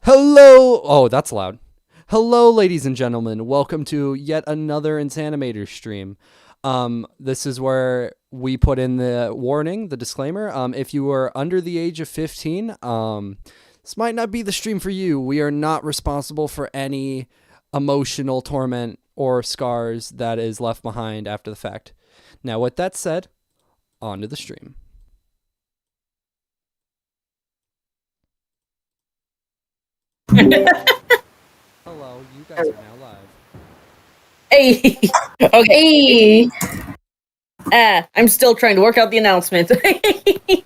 Hello! Oh, that's loud. Hello, ladies and gentlemen. Welcome to yet another Insanimators stream. This is where we put in the warning, the disclaimer. If you are under the age of 15, this might not be the stream for you. We are not responsible for any emotional torment or scars that is left behind after the fact. Now, with that said, on to the stream. Hello, you guys are now live. Hey! Okay. I'm still trying to work out the announcement. Are they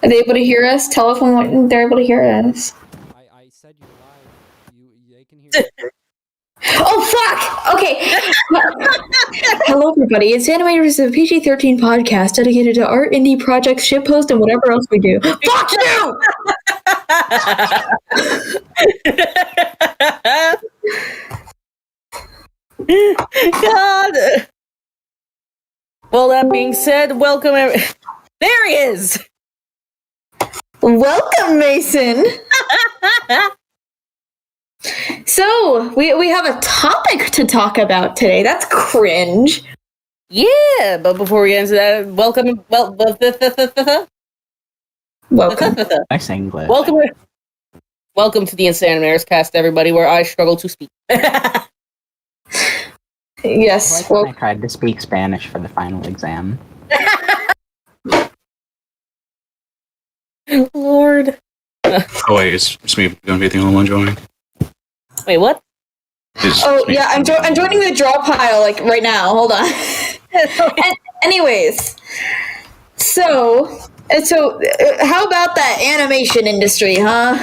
able to hear us? Tell us when they're able to hear us. I said you're live. They can hear you. Oh, fuck! Okay. Hello, everybody. It's Animators is a PG-13 podcast dedicated to art, indie projects, shitpost, and whatever else we do. Fuck you! God. Well, that being said, welcome. There he is. Welcome, Mason. So, we have a topic to talk about today. That's cringe. Yeah, but before we get into that, welcome. Welcome. Nice English. Welcome to the Insanimators cast, everybody, where I struggle to speak. Yes. Well, I tried to speak Spanish for the final exam. Lord. Oh wait, it's me gonna be the only one joining. Wait, what? Oh yeah, I'm joining the draw pile like right now. Hold on. Anyways, so how about that animation industry, huh?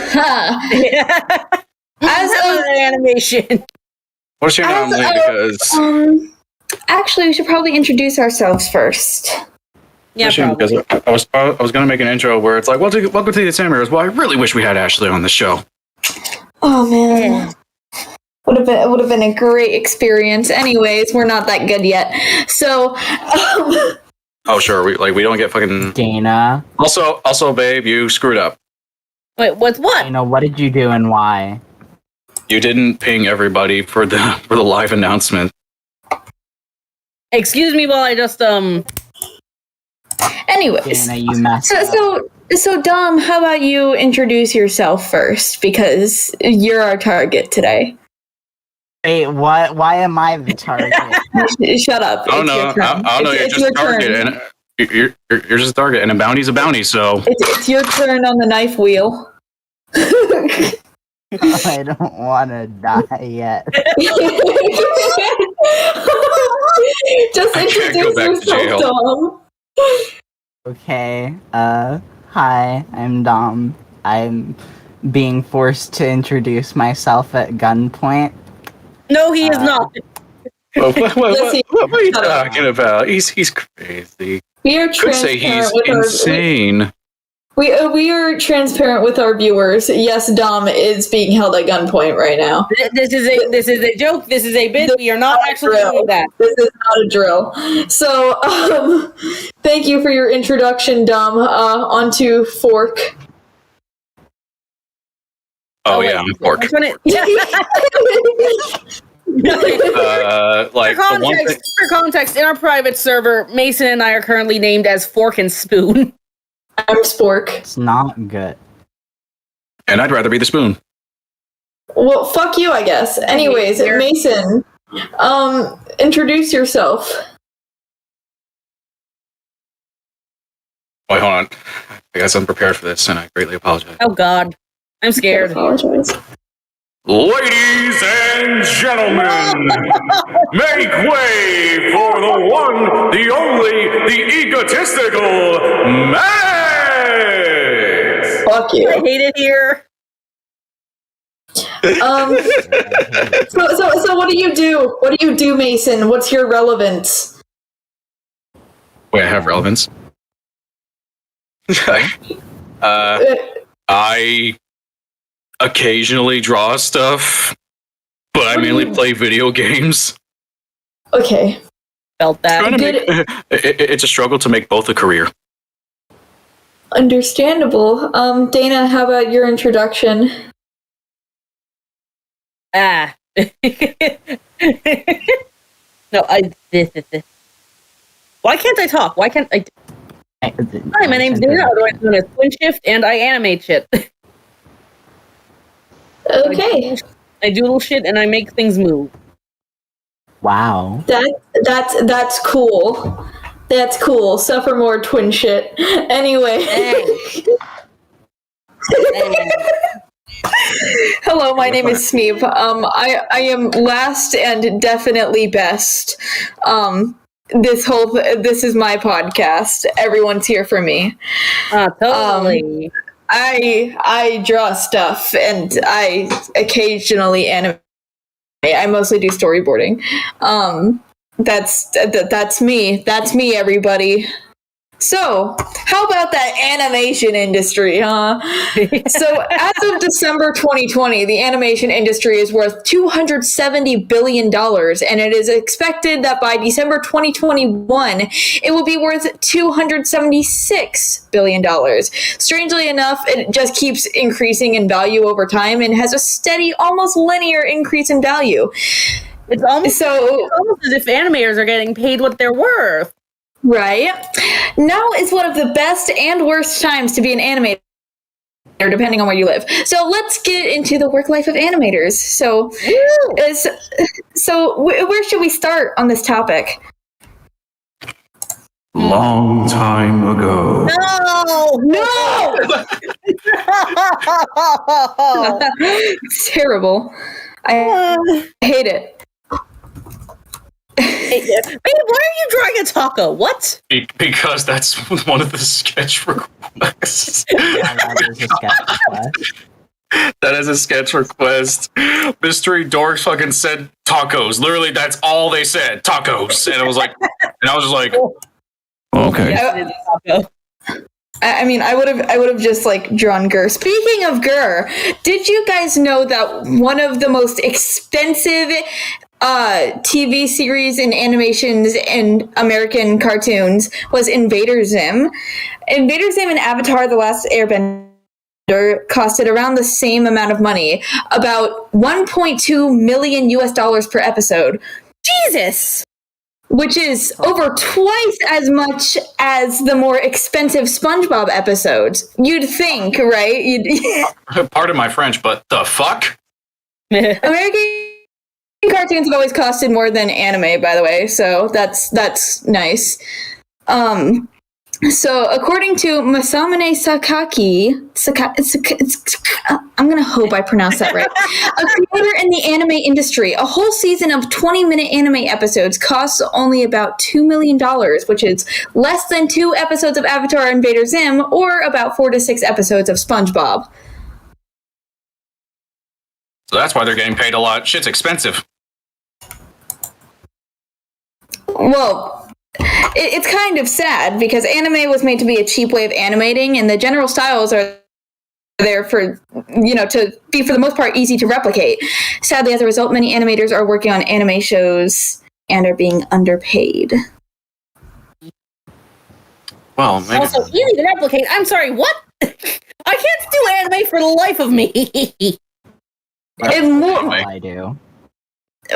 As of animation. What's your name? Because actually, we should probably introduce ourselves first. Yeah, probably. because I was gonna make an intro where it's like, welcome to the Insanimators. Well, I really wish we had Ashley on the show. Oh man. Would have been a great experience. Anyways, we're not that good yet. So Oh sure, we don't get fucking Dana. Also, babe, you screwed up. Wait, what? Dana, what did you do and why? You didn't ping everybody for the live announcement. Excuse me while I just anyways. Dana, you messed up. So Dom, how about you introduce yourself first, because you're our target today. Wait, what? Why am I the target? Shut up. I don't know. You're just a target, and you're just a target, and a bounty's a bounty. So it's your turn on the knife wheel. I don't want to die yet. Just introduce yourself, Dom. Okay. Hi, I'm Dom. I'm being forced to introduce myself at gunpoint. No, he is not. what are you talking about? He's crazy. We are Could say he's insane. We are transparent with our viewers. Yes, Dom is being held at gunpoint right now. This is a joke. This is a bit. We are not actually doing that. This is not a drill. So, thank you for your introduction, Dom. Onto Fork. Oh yeah, I'm Fork. For context, in our private server, Mason and I are currently named as Fork and Spoon. I'm Spork. It's not good. And I'd rather be the spoon. Well, fuck you, I guess. Anyways, Mason, introduce yourself. Wait, hold on. I guess I'm prepared for this, and I greatly apologize. Oh God, I'm scared. I apologize. Ladies and gentlemen, make way for the one, the only, the egotistical Max! Fuck you. I hate it here. So what do you do? What do you do, Mason? What's your relevance? Wait, I have relevance? I occasionally draw stuff, but I mainly play video games. Okay. Felt that. It's a struggle to make both a career. Understandable. Dana, how about your introduction? Ah. No, Why can't I talk? Why can't I? Hi, my name's Dana, otherwise known as Twin Shift, and I animate shit. Okay. I doodle shit and I make things move. Wow. That's cool. That's cool. Suffer more, twin shit. Anyway. Hello, my name is Sneep. I am last and definitely best. This is my podcast. Everyone's here for me. Totally. I draw stuff and I occasionally animate. I mostly do storyboarding. That's me. That's me, everybody. So, how about that animation industry, huh? So, as of December 2020, the animation industry is worth $270 billion, and it is expected that by December 2021, it will be worth $276 billion. Strangely enough, it just keeps increasing in value over time and has a steady, almost linear increase in value. It's almost as if animators are getting paid what they're worth. Right. Now is one of the best and worst times to be an animator, depending on where you live. So let's get into the work life of animators. So where should we start on this topic? Long time ago. No! It's terrible. I hate it. Babe, why are you drawing a taco? What? Because that's one of the sketch requests. That is a sketch request. Mystery Dorks fucking said tacos. Literally, that's all they said. Tacos. And I was just like, okay. I mean, I would have just like drawn Gur. Speaking of Gur, did you guys know that one of the most expensive TV series and animations and American cartoons was Invader Zim? Invader Zim and Avatar: The Last Airbender costed around the same amount of money, about $1.2 million per episode. Jesus! Which is over twice as much as the more expensive SpongeBob episodes. You'd think, right? Pardon my French, but the fuck? American cartoons have always costed more than anime, by the way, so that's nice. So according to Masamune Sakaki, I'm gonna hope I pronounced that right, a creator in the anime industry, a whole season of 20-minute anime episodes costs only about $2 million, which is less than 2 episodes of Avatar: Invader Zim, or about 4 to 6 episodes of SpongeBob. So that's why they're getting paid a lot. Shit's expensive. Well, it's kind of sad because anime was made to be a cheap way of animating, and the general styles are there for, to be for the most part easy to replicate. Sadly, as a result, many animators are working on anime shows and are being underpaid. Well, maybe. Also easy to replicate. I'm sorry, what? I can't do anime for the life of me. I do.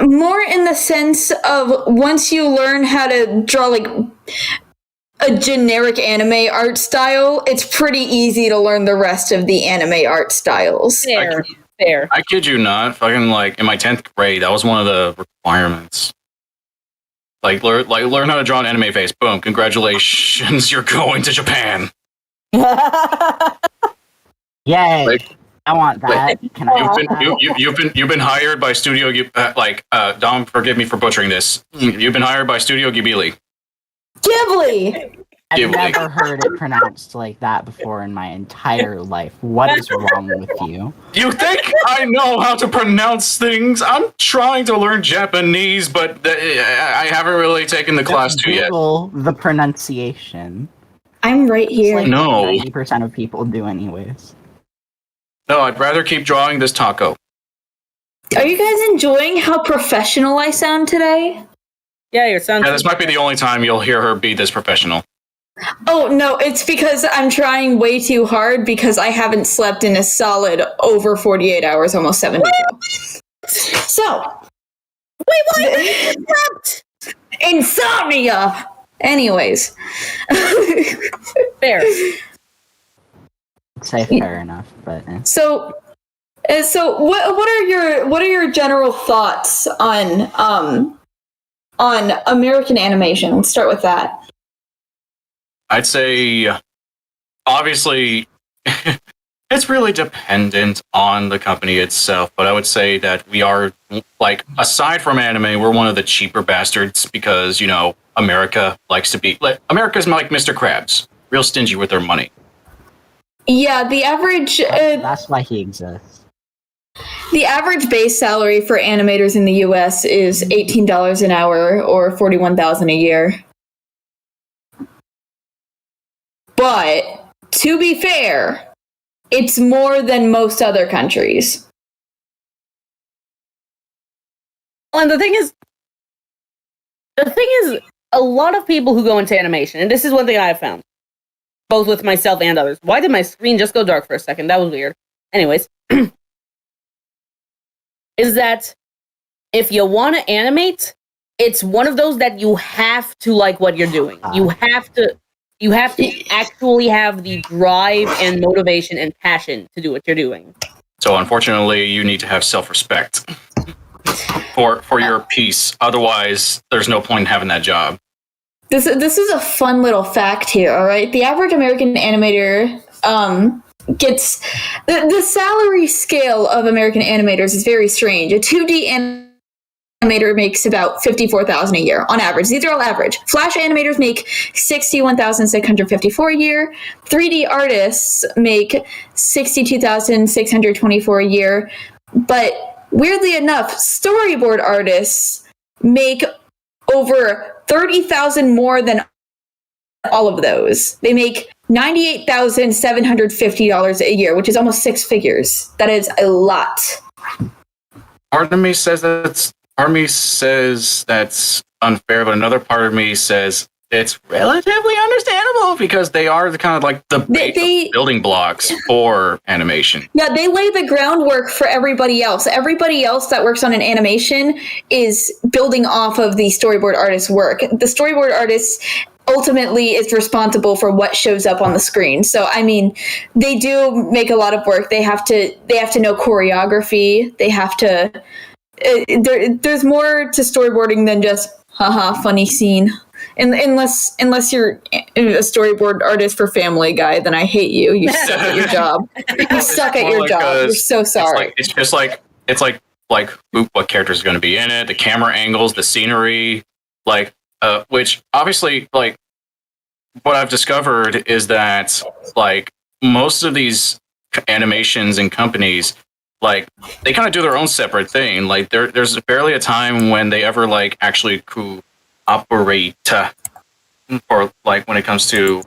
More in the sense of once you learn how to draw like a generic anime art style, it's pretty easy to learn the rest of the anime art styles. Fair. I kid you not. Fucking like in my 10th grade, that was one of the requirements. Learn how to draw an anime face. Boom! Congratulations, you're going to Japan. Yay! Like, I want that. Can I have that? You've been hired by Studio Dom, forgive me for butchering this. You've been hired by Studio Ghibli. Ghibli! I've never heard it pronounced like that before in my entire life. What is wrong with you? You think I know how to pronounce things? I'm trying to learn Japanese, but I haven't really taken the class Just 2 yet. Google the pronunciation. I'm right here. Like No. 90% of people do anyways. No, I'd rather keep drawing this taco. Are you guys enjoying how professional I sound today? Yeah, your sound. Yeah, this might be the only time you'll hear her be this professional. Oh, no, it's because I'm trying way too hard because I haven't slept in a solid over 48 hours, almost 72. So, Wait, what? insomnia. Anyways, Fair. Say fair enough, but so what are your general thoughts on American animation? Let's start with that. I'd say, obviously, it's really dependent on the company itself, but I would say that we are, like, aside from anime, we're one of the cheaper bastards because, you know, America likes to be, like, America's like Mr. Krabs, real stingy with their money. Yeah, the average that's why he exists. the average base salary for animators in the U.S. is $18 an hour or $41,000 a year. But to be fair, it's more than most other countries. And the thing is, a lot of people who go into animation, and this is one thing I've found, both with myself and others. Why did my screen just go dark for a second? That was weird. Anyways, is that if you want to animate, it's one of those that you have to like what you're doing. You have to actually have the drive and motivation and passion to do what you're doing. So unfortunately, you need to have self-respect for your piece. Otherwise, there's no point in having that job. This is a fun little fact here, all right? The average American animator gets the salary scale of American animators is very strange. A 2D animator makes about $54,000 a year on average. These are all average. Flash animators make $61,654 a year. 3D artists make $62,624 a year. But weirdly enough, storyboard artists make over $30,000 more than all of those. They make $98,750 a year, which is almost six figures. That is a lot. Part of me says that's unfair, but another part of me says it's relatively understandable because they are the kind of like the building blocks for animation. Yeah, they lay the groundwork for everybody else. Everybody else that works on an animation is building off of the storyboard artist's work. The storyboard artist ultimately is responsible for what shows up on the screen. So, I mean, they do make a lot of work. They have to know choreography. They have to. There's more to storyboarding than just funny scene. Unless you're a storyboard artist for Family Guy, then I hate you. You suck at your job. You suck at your job. You're so sorry. It's just like what characters are going to be in it, the camera angles, the scenery, which obviously, like, what I've discovered is that, like, most of these animations and companies, like, they kind of do their own separate thing. Like, there's barely a time when they ever, like, actually cooperate or, like, when it comes to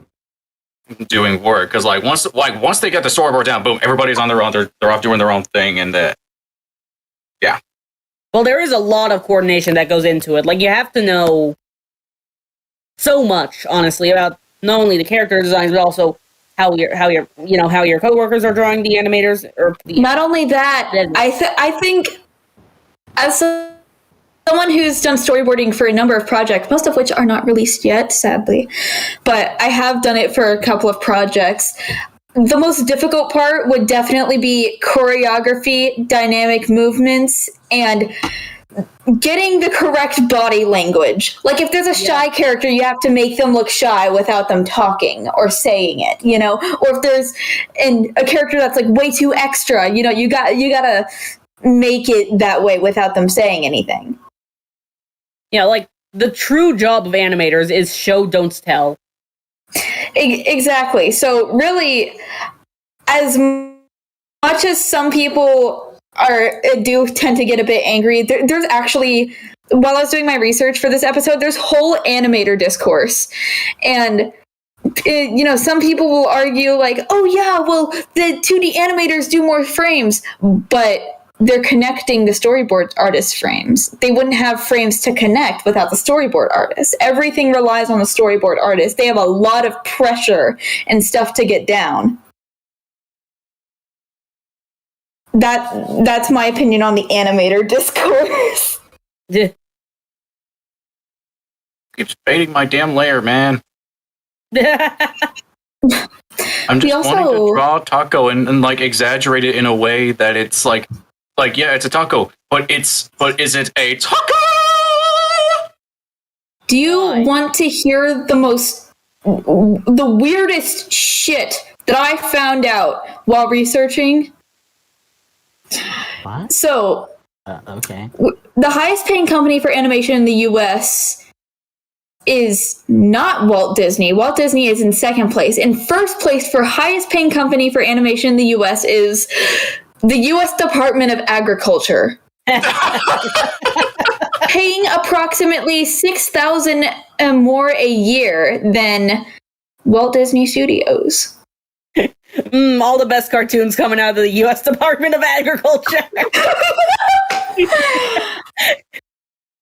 doing work. Because, like, once they get the storyboard down, boom, everybody's on their own. They're off doing their own thing, and yeah. Well, there is a lot of coordination that goes into it. Like, you have to know so much, honestly, about not only the character designs, but also how your coworkers are drawing the animators. Not only that, I think as someone who's done storyboarding for a number of projects, most of which are not released yet, sadly, but I have done it for a couple of projects. The most difficult part would definitely be choreography, dynamic movements, and getting the correct body language. Like, if there's a shy character, you have to make them look shy without them talking or saying it, you know? Or if there's a character that's, like, way too extra, you know, you gotta make it that way without them saying anything. Yeah, like, the true job of animators is show, don't tell. Exactly. So, really, as much as some people do tend to get a bit angry, there's actually, while I was doing my research for this episode, there's whole animator discourse. And, some people will argue, like, oh yeah, well, the 2D animators do more frames, but they're connecting the storyboard artist frames. They wouldn't have frames to connect without the storyboard artist. Everything relies on the storyboard artist. They have a lot of pressure and stuff to get down. that's my opinion on the Animator Discourse. Yeah. Keeps baiting my damn layer, man. I'm just wanting to draw taco and like exaggerate it in a way that it's like yeah, it's a taco, but is it a taco? Do you want to hear the weirdest shit that I found out while researching? What? So, Okay. the highest paying company for animation in the US is not Walt Disney. Walt Disney is in second place. In first place for highest paying company for animation in the US is the US Department of Agriculture. Paying approximately $6,000 more a year than Walt Disney Studios. All the best cartoons coming out of the U.S. Department of Agriculture.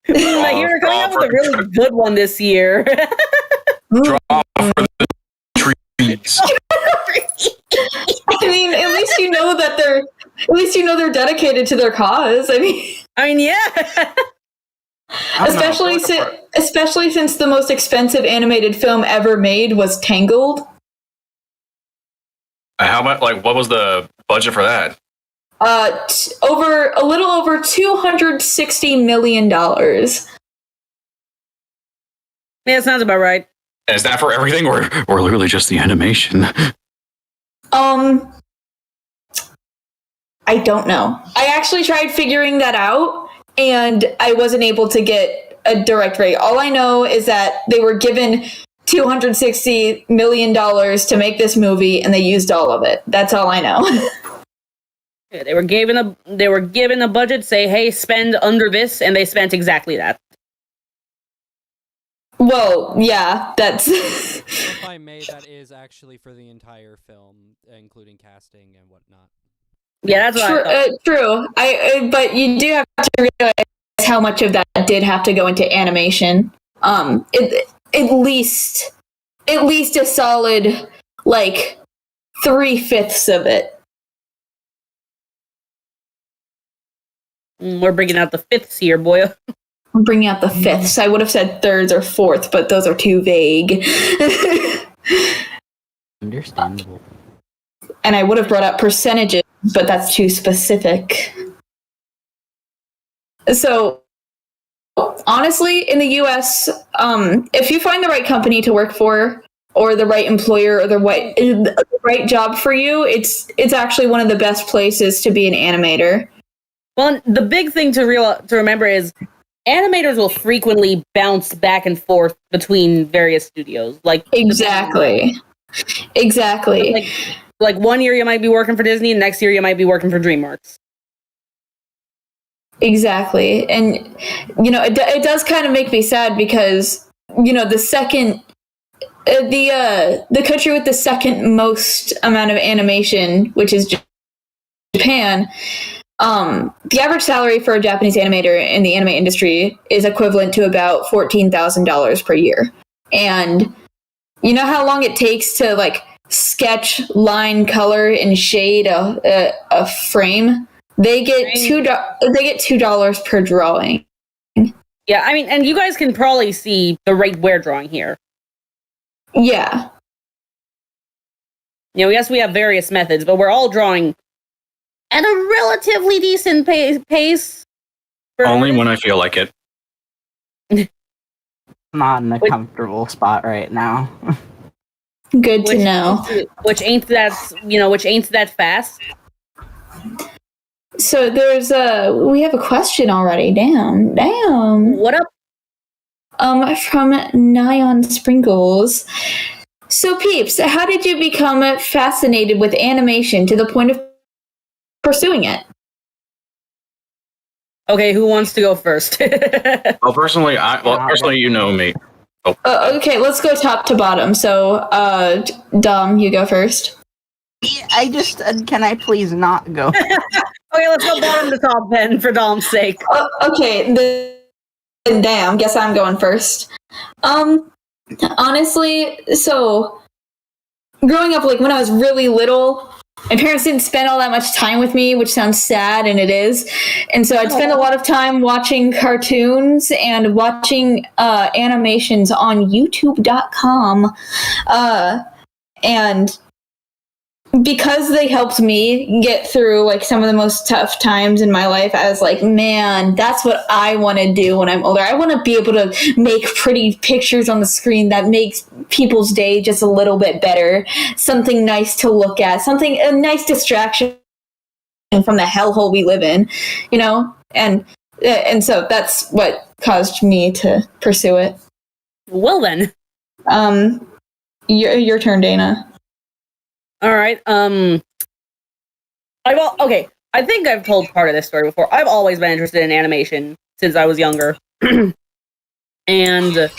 I hear they're coming out with a really good one this year. Draw for the trees. I mean, at least you know they're dedicated to their cause. I mean, yeah. Especially since the most expensive animated film ever made was Tangled. How much? Like, what was the budget for that? A little over $260 million. Yeah, sounds about right. Is that for everything, or literally just the animation? I don't know. I actually tried figuring that out, and I wasn't able to get a direct rate. All I know is that they were given $260 million to make this movie, and they used all of it. That's all I know. Yeah, they were given a budget, say, hey, spend under this, and they spent exactly that. Well, yeah, that's... If I may, that is actually for the entire film, including casting and whatnot. Yeah, that's what I thought. True. But you do have to realize how much of that did have to go into animation. At least a solid, like, 3/5 of it. We're bringing out the fifths here, boy. I'm bringing out the fifths. I would have said thirds or fourths, but those are too vague. Understandable. And I would have brought up percentages, but that's too specific. So, honestly, in the US, if you find the right company to work for, or the right employer, or the right job for you, it's actually one of the best places to be an animator. Well, the big thing to remember is animators will frequently bounce back and forth between various studios. Like Exactly. Like 1 year you might be working for Disney, and next year you might be working for DreamWorks. Exactly. And, it does kind of make me sad because, the second... the country with the second most amount of animation, which is Japan, the average salary for a Japanese animator in the anime industry is equivalent to about $14,000 per year. And you know how long it takes to, like, sketch, line, color, and shade a frame? They get $2 per drawing. Yeah, I mean, and you guys can probably see the rate we're drawing here. Yeah. Yes, we have various methods, but we're all drawing at a relatively decent pace. Only when I feel like it. Not in a comfortable spot right now. Good to know. Which ain't that fast. So we have a question already. Damn. What up? From Nyan Sprinkles. So, peeps, how did you become fascinated with animation to the point of pursuing it? Okay, who wants to go first? Well, personally, you know me. Oh. Okay, let's go top to bottom. So, Dom, you go first. Can I please not go? Okay, let's go bottom to top then, for Dom's sake. Okay, then damn, guess I'm going first. Honestly, so growing up, like when I was really little, my parents didn't spend all that much time with me, which sounds sad, and it is. And so I'd spend a lot of time watching cartoons and watching animations on YouTube.com. And because they helped me get through like some of the most tough times in my life, I was like, man, that's what I want to do when I'm older. I want to be able to make pretty pictures on the screen that makes people's day just a little bit better. Something nice to look at, a nice distraction from the hellhole we live in, you know? And so that's what caused me to pursue it. Well then. Your turn, Dana. All right. I think I've told part of this story before. I've always been interested in animation since I was younger. And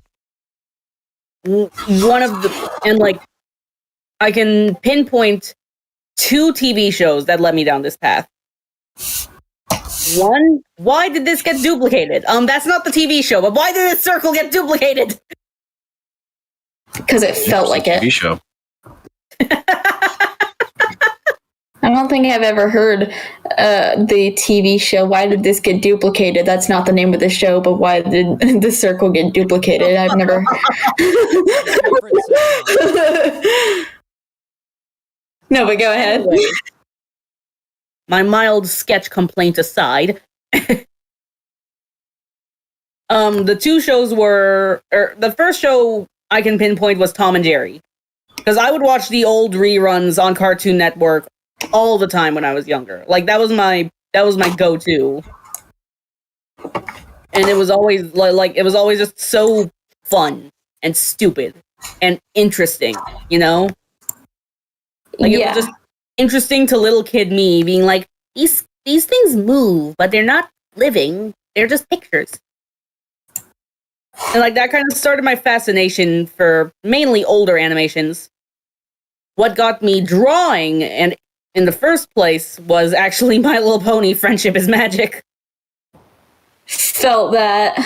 I can pinpoint 2 TV shows that led me down this path. One, why did this get duplicated? That's not the TV show, but why did this circle get duplicated? Because it felt like it. TV show. I don't think I've ever heard the TV show. Why did this get duplicated? That's not the name of the show, but why did the circle get duplicated? I've never. No, but go ahead. Anyway, my mild sketch complaint aside, the 2 shows the first show I can pinpoint was Tom and Jerry. Because I would watch the old reruns on Cartoon Network all the time when I was younger. Like that was my go-to. And it was always it was always just so fun and stupid and interesting, you know? Like it was just interesting to little kid me being like, these things move, but they're not living. They're just pictures. And like that kind of started my fascination for mainly older animations. What got me drawing and in the first place was actually My Little Pony Friendship is Magic. Felt that.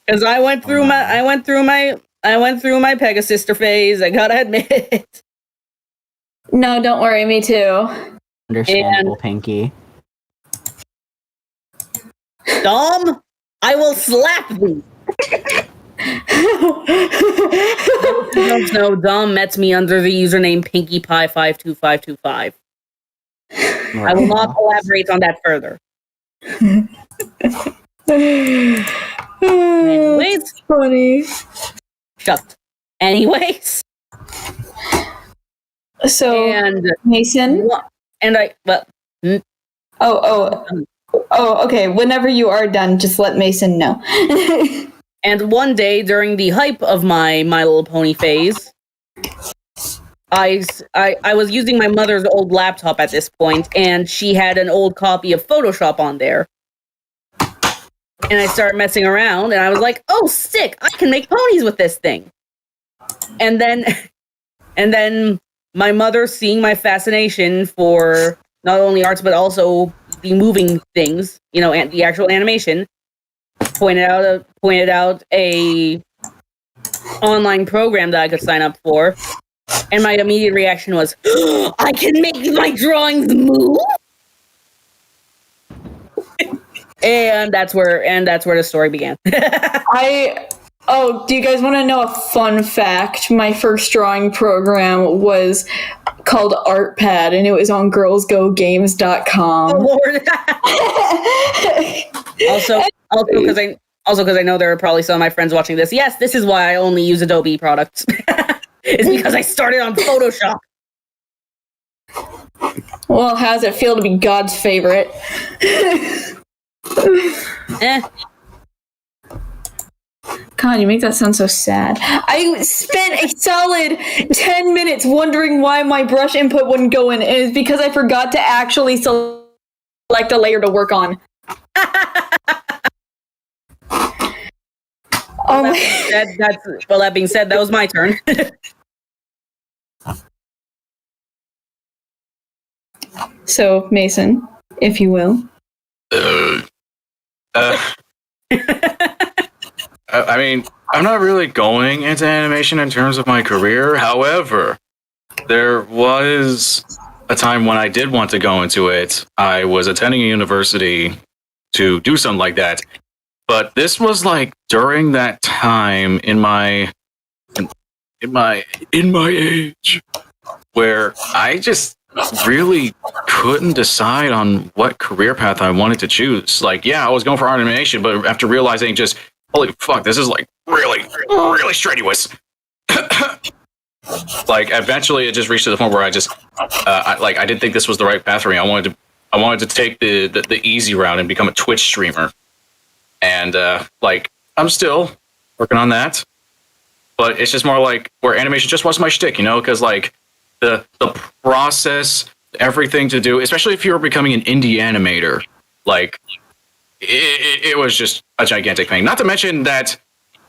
Because I went through my Pegasister phase, I gotta admit. No, don't worry, me too. Understandable, Pinky. Dom, I will slap thee. No, Dom met me under the username PinkyPie52525. I will not elaborate on that further. Anyways, funny. Shut. Anyways. So, and Mason? And I, well... Oh, okay. Whenever you are done, just let Mason know. And one day, during the hype of my Little Pony phase, I was using my mother's old laptop at this point, and she had an old copy of Photoshop on there. And I started messing around, and I was like, oh, sick! I can make ponies with this thing! And then my mother, seeing my fascination for not only arts, but also the moving things, you know, and the actual animation, pointed out a online program that I could sign up for, and my immediate reaction was, I can make my drawings move. And that's where the story began. Do you guys want to know a fun fact? My first drawing program was called ArtPad, and it was on girlsgogames.com. Oh, Lord. Also because I know there are probably some of my friends watching this. Yes, this is why I only use Adobe products. It's because I started on Photoshop. Well, how does it feel to be God's favorite? God, you make that sound so sad. I spent a solid 10 minutes wondering why my brush input wouldn't go in. It is because I forgot to actually select a layer to work on. That being said, that was my turn. So, Mason, if you will. I mean, I'm not really going into animation in terms of my career. However, there was a time when I did want to go into it. I was attending a university to do something like that. But this was like during that time in my age where I just really couldn't decide on what career path I wanted to choose. Like, yeah, I was going for animation, but after realizing just, holy fuck, this is like really, really strenuous. Like, eventually it just reached to the point where I just, I didn't think this was the right path for me. I wanted to take the easy route and become a Twitch streamer. And, like, I'm still working on that. But it's just more like where animation just wasn't my shtick, you know? Because, like, the process, everything to do, especially if you're becoming an indie animator, like, it was just a gigantic pain. Not to mention that,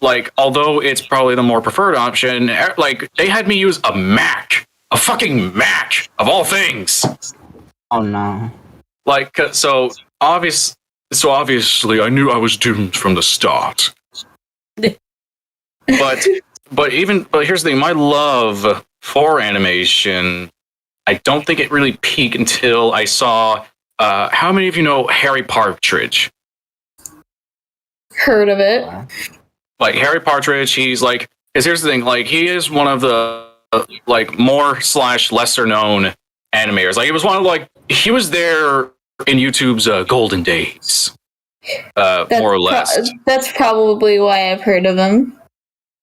like, although it's probably the more preferred option, like, they had me use a Mac. A fucking Mac, of all things. Oh no. Like, so obviously I knew I was doomed from the start. But here's the thing, my love for animation, I don't think it really peaked until I saw how many of you know Harry Partridge? Heard of it. Like Harry Partridge, he's like, because here's the thing, like he is one of the like more / lesser known animators. Like he was there in YouTube's golden days, more or less. That's probably why I've heard of them.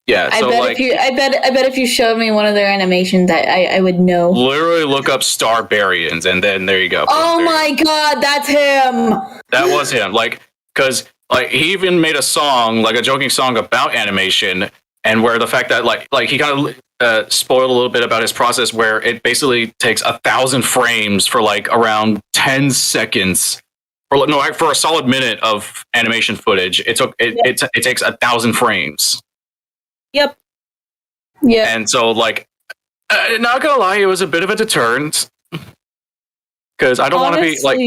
Yeah, so I bet if you showed me one of their animations, I would know. Literally look up Starbarians, and then there you go. Oh my god, that's him! That was him. Like, because like he even made a song, like a joking song about animation, and where the fact that like he kind of spoiled a little bit about his process, where it basically takes 1,000 frames for like around 10 seconds. For a solid minute of animation footage, it takes 1,000 frames. Yep. Yeah. And so, like, not gonna lie, it was a bit of a deterrent because I don't want to be like.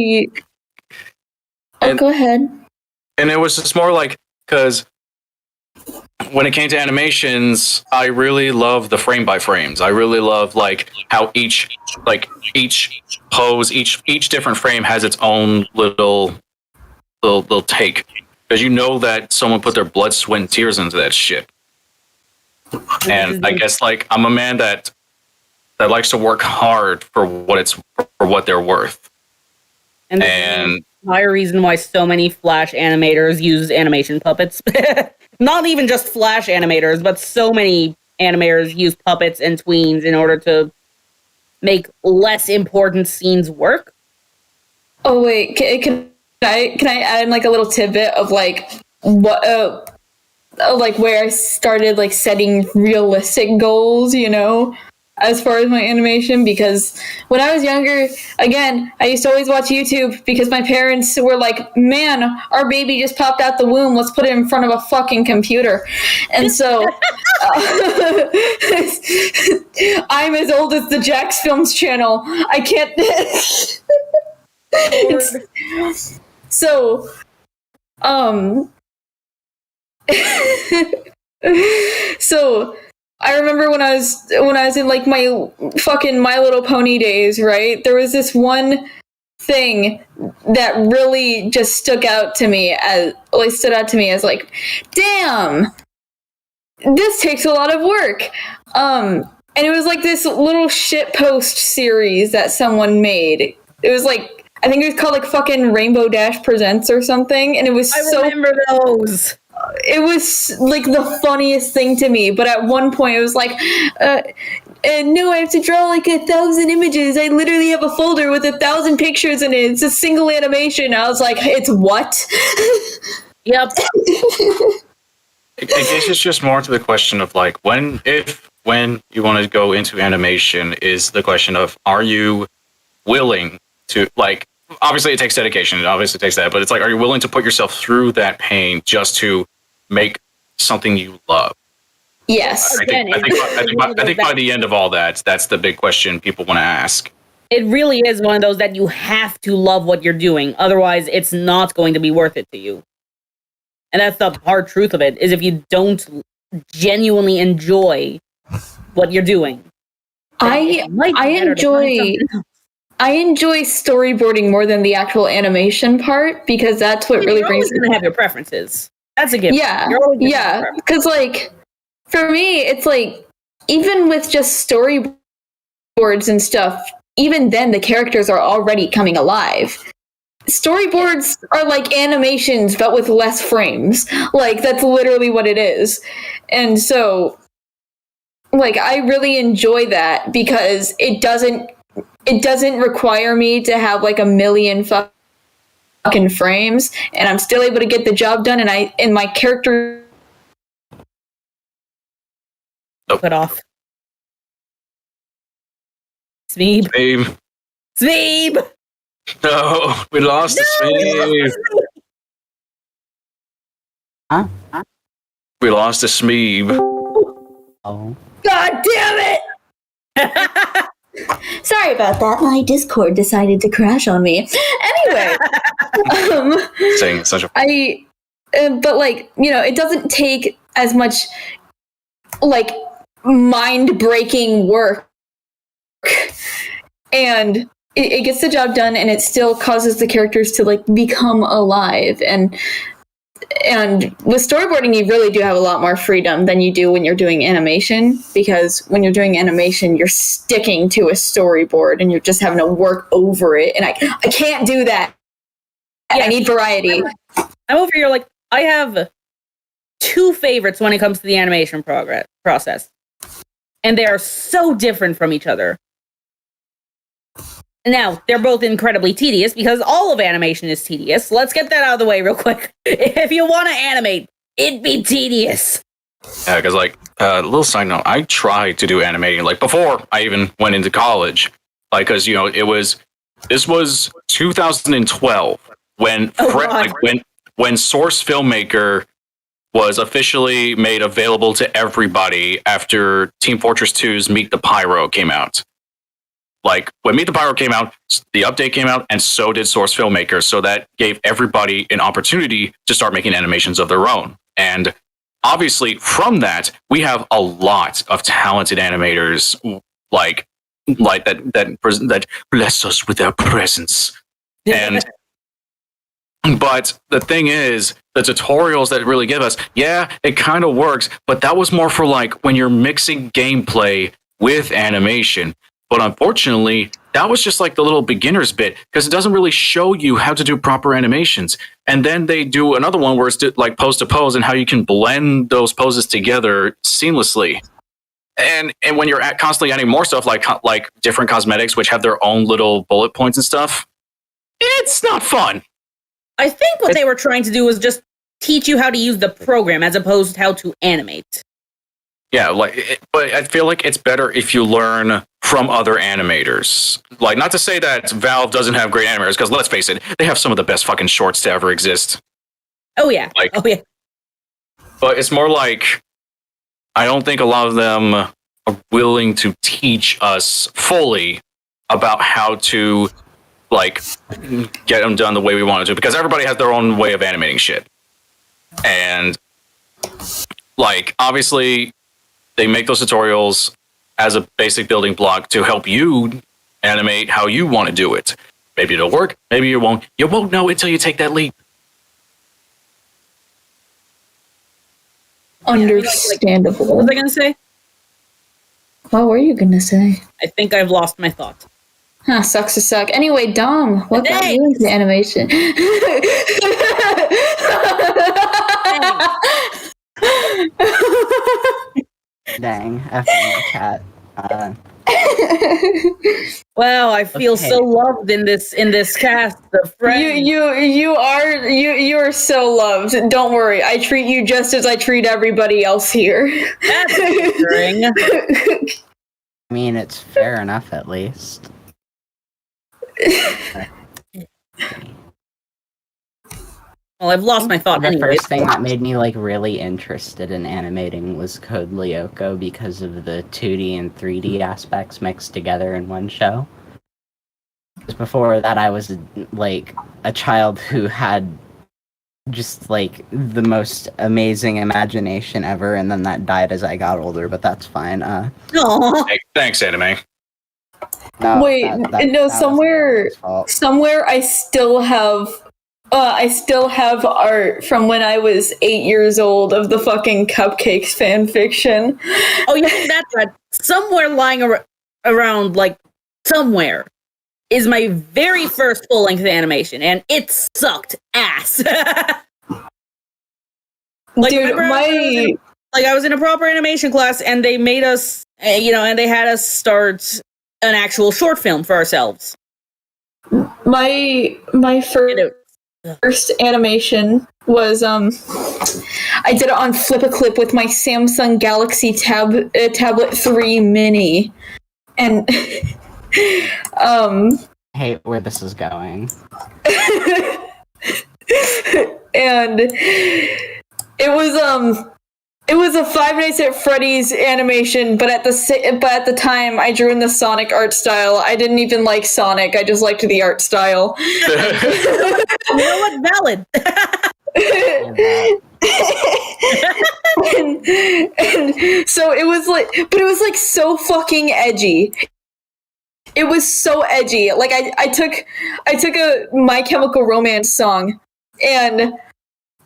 Go ahead. And it was just more like because when it came to animations, I really love the frame by frames. I really love like how each pose, each different frame has its own little take, because you know that someone put their blood, sweat, and tears into that shit. And I guess like I'm a man that likes to work hard for what they're worth. And the entire reason why so many Flash animators use animation puppets. Not even just Flash animators, but so many animators use puppets and tweens in order to make less important scenes work. Oh wait, can I add in like a little tidbit of like what like where I started like setting realistic goals, you know, as far as my animation? Because when I was younger, again, I used to always watch YouTube because my parents were like, man, our baby just popped out the womb, let's put it in front of a fucking computer. And so I'm as old as the Jax Films channel. I can't so so I remember when I was in like my fucking My Little Pony days, right? There was this one thing that really just stood out to me as like, damn, this takes a lot of work. And it was like this little shitpost series that someone made. It was like, I think it was called like fucking Rainbow Dash Presents or something, and it was I remember those. It was like the funniest thing to me, but at one point it was like, no, I have to draw like 1,000 images. I literally have a folder with 1,000 pictures in it. It's a single animation. I was like, it's what? Yep. I guess it's just more to the question of like when you want to go into animation is the question of, are you willing to, like, obviously it takes dedication, it obviously takes that, but it's like, are you willing to put yourself through that pain just to make something you love? Yes. I think by the end of all that, that's the big question people want to ask. It really is one of those that you have to love what you're doing, otherwise it's not going to be worth it to you. And that's the hard truth of it, is if you don't genuinely enjoy what you're doing, I enjoy I enjoy storyboarding more than the actual animation part because that's what really You're brings. always gonna have your preferences. That's a given. Yeah, You're always gonna have yeah. your preferences. Because like for me, it's like even with just storyboards and stuff, even then the characters are already coming alive. Storyboards are like animations but with less frames. Like that's literally what it is. And so like I really enjoy that because it doesn't require me to have like a million fucking frames and I'm still able to get the job done and my character Put off. Smeeb. Smeeb. Smeeb! No, we lost the Smeeb. Huh? We lost the Smeeb. Oh. God damn it! Sorry about that. My Discord decided to crash on me. Anyway, Saying such a but like it doesn't take as much like mind-breaking work, and it gets the job done, and it still causes the characters to like become alive. And with storyboarding, you really do have a lot more freedom than you do when you're doing animation, because when you're doing animation, you're sticking to a storyboard and you're just having to work over it. And I can't do that. Yeah. I need variety. I'm over here like, I have two favorites when it comes to the animation process. And they are so different from each other. Now, they're both incredibly tedious because all of animation is tedious. Let's get that out of the way real quick. If you want to animate, it'd be tedious. Yeah, because like a little side note, I tried to do animating like before I even went into college, like because this was 2012 when when Source Filmmaker was officially made available to everybody after Team Fortress 2's Meet the Pyro came out. Like when Meet the Pyro came out, the update came out, and so did Source Filmmaker. So that gave everybody an opportunity to start making animations of their own. And obviously, from that, we have a lot of talented animators like that bless us with their presence. And but the thing is, the tutorials that really give us, yeah, it kind of works, but that was more for like when you're mixing gameplay with animation. But unfortunately, that was just like the little beginner's bit because it doesn't really show you how to do proper animations. And then they do another one where it's like pose to pose and how you can blend those poses together seamlessly. And when you're constantly adding more stuff like different cosmetics, which have their own little bullet points and stuff, it's not fun. I think what they were trying to do was just teach you how to use the program as opposed to how to animate. Yeah, but I feel like it's better if you learn from other animators. Like, not to say that Valve doesn't have great animators, because let's face it, they have some of the best fucking shorts to ever exist. Oh yeah, oh yeah. But it's more like, I don't think a lot of them are willing to teach us fully about how to, like, get them done the way we want to, because everybody has their own way of animating shit. And, like, obviously, they make those tutorials as a basic building block to help you animate how you want to do it. Maybe it'll work, maybe it won't. You won't know until you take that leap. Understandable. What was I going to say? What were you going to say? I think I've lost my thought. Huh, sucks to suck. Anyway, Dom, what got you into animation? Dang, F in the chat. Wow, I feel so loved in this cast of friends. You are so loved. Don't worry, I treat you just as I treat everybody else here. That's reassuring. I mean, it's fair enough at least. Well, I've lost my thought The anyway. first thing that made me like really interested in animating was Code Lyoko because of the 2D and 3D aspects mixed together in one show. Because before that, I was like a child who had just like the most amazing imagination ever, and then that died as I got older. But that's fine. Aw. Hey, thanks, anime. No, Wait, that no, wasn't somewhere, Bowen's fault. somewhere I still have art from when I was 8 years old of the fucking Cupcakes fan fiction. Oh, yeah, that's right. Somewhere lying around, like, somewhere, is my very first full-length animation, and it sucked ass. Like, Dude, remember I was in a proper animation class, and they made us, and they had us start an actual short film for ourselves. my first animation was I did it on Flip a Clip with my Samsung Galaxy Tablet 3 Mini, and I hate where this is going. and it was a Five Nights at Freddy's animation, but at the time I drew in the Sonic art style. I didn't even like Sonic. I just liked the art style. You know what? Valid. and so it was like, but it was like so fucking edgy. It was so edgy. Like I took a My Chemical Romance song, and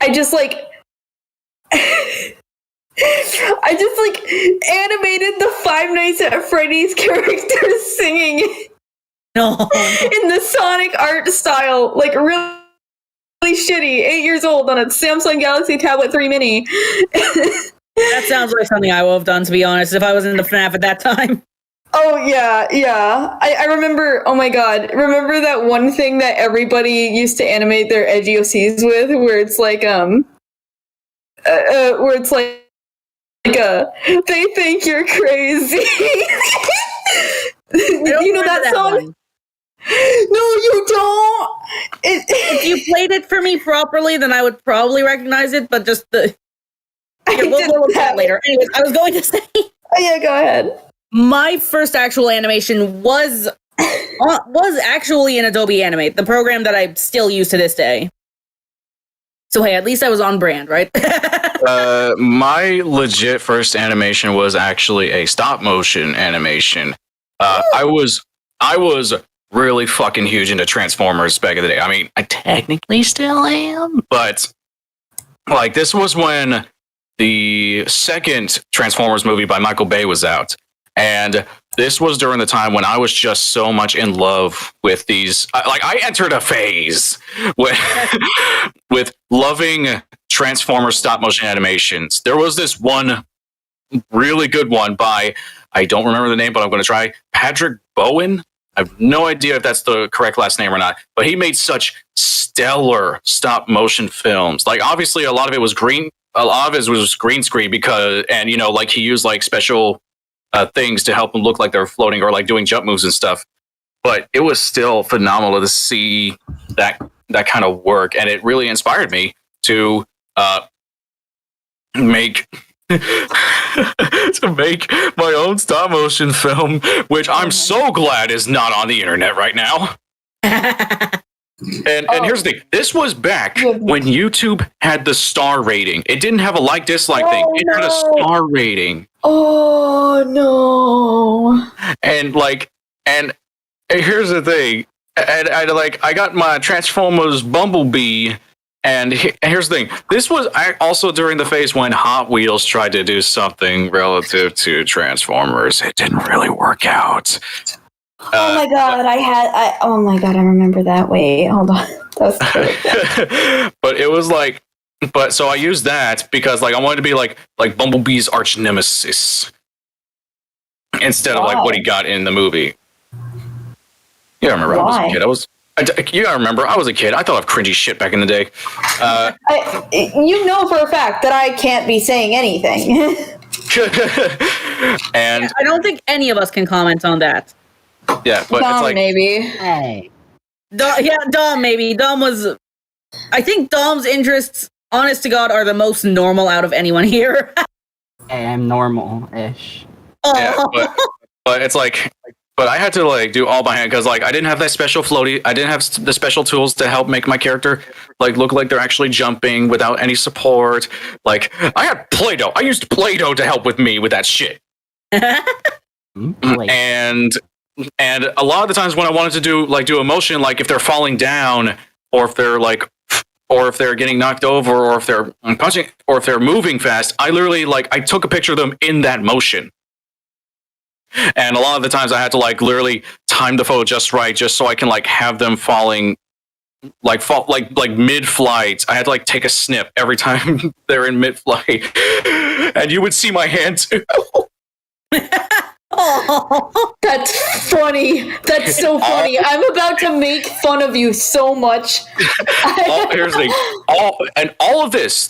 I just like animated the Five Nights at Freddy's characters singing No. in the Sonic art style, like really shitty. 8 years old on a Samsung Galaxy Tablet 3 Mini. That sounds like something I would have done, to be honest, if I was in the FNAF at that time. Oh yeah. I remember. Oh my god! Remember that one thing that everybody used to animate their edgy OCs with, where it's like where it's like they think you're crazy. You know that song? One. No, you don't. If you played it for me properly, then I would probably recognize it, but just the... I We'll look at didn't have that later. Anyways, I was going to say... Oh, yeah, go ahead. My first actual animation was actually in Adobe Animate, the program that I still use to this day. So hey, at least I was on brand, right? My legit first animation was actually a stop motion animation. I was really fucking huge into Transformers back in the day. I mean, I technically still am, but like this was when the second Transformers movie by Michael Bay was out. And this was during the time when I was just so much in love with these. I entered a phase with loving Transformers stop motion animations. There was this one really good one by, I don't remember the name, but I'm going to try, Patrick Bowen. I have no idea if that's the correct last name or not, but he made such stellar stop motion films. Like obviously a lot of it was green screen because, and you know, like he used like special things to help them look like they're floating or like doing jump moves and stuff. But it was still phenomenal to see that kind of work, and it really inspired me to make my own stop motion film, which I'm so glad is not on the internet right now. And here's the thing. This was back when YouTube had the star rating. It didn't have a like dislike thing. It had a star rating. Oh no. And here's the thing. And I got my Transformers Bumblebee. And here's the thing. This was also during the phase when Hot Wheels tried to do something relative to Transformers. It didn't really work out. Oh my god, I remember that. Wait, hold on. That's But it was like, so I used that because like I wanted to be like Bumblebee's arch nemesis instead of like what he got in the movie. You gotta remember, I was a kid. You gotta remember, I was a kid. I thought of cringy shit back in the day. You know for a fact that I can't be saying anything. And I don't think any of us can comment on that. Yeah, but Dom, it's like maybe. Hey. Dom, maybe. I think Dom's interests, honest to God, are the most normal out of anyone here. Hey, I'm normal-ish. yeah, but it's like, but I had to like do all by hand because like I didn't have that special floaty. I didn't have the special tools to help make my character like look like they're actually jumping without any support. Like I had Play-Doh. I used Play-Doh to help with me with that shit. Play. And and a lot of the times when I wanted to do a motion, like if they're falling down, or if they're getting knocked over, or if they're punching, or if they're moving fast, I literally I took a picture of them in that motion. And a lot of the times I had to literally time the photo just right, just so I can have them falling mid-flight. I had to take a snip every time they're in mid-flight, and you would see my hands. Oh, that's funny. That's so funny. I'm about to make fun of you so much. Here's the thing. All of this,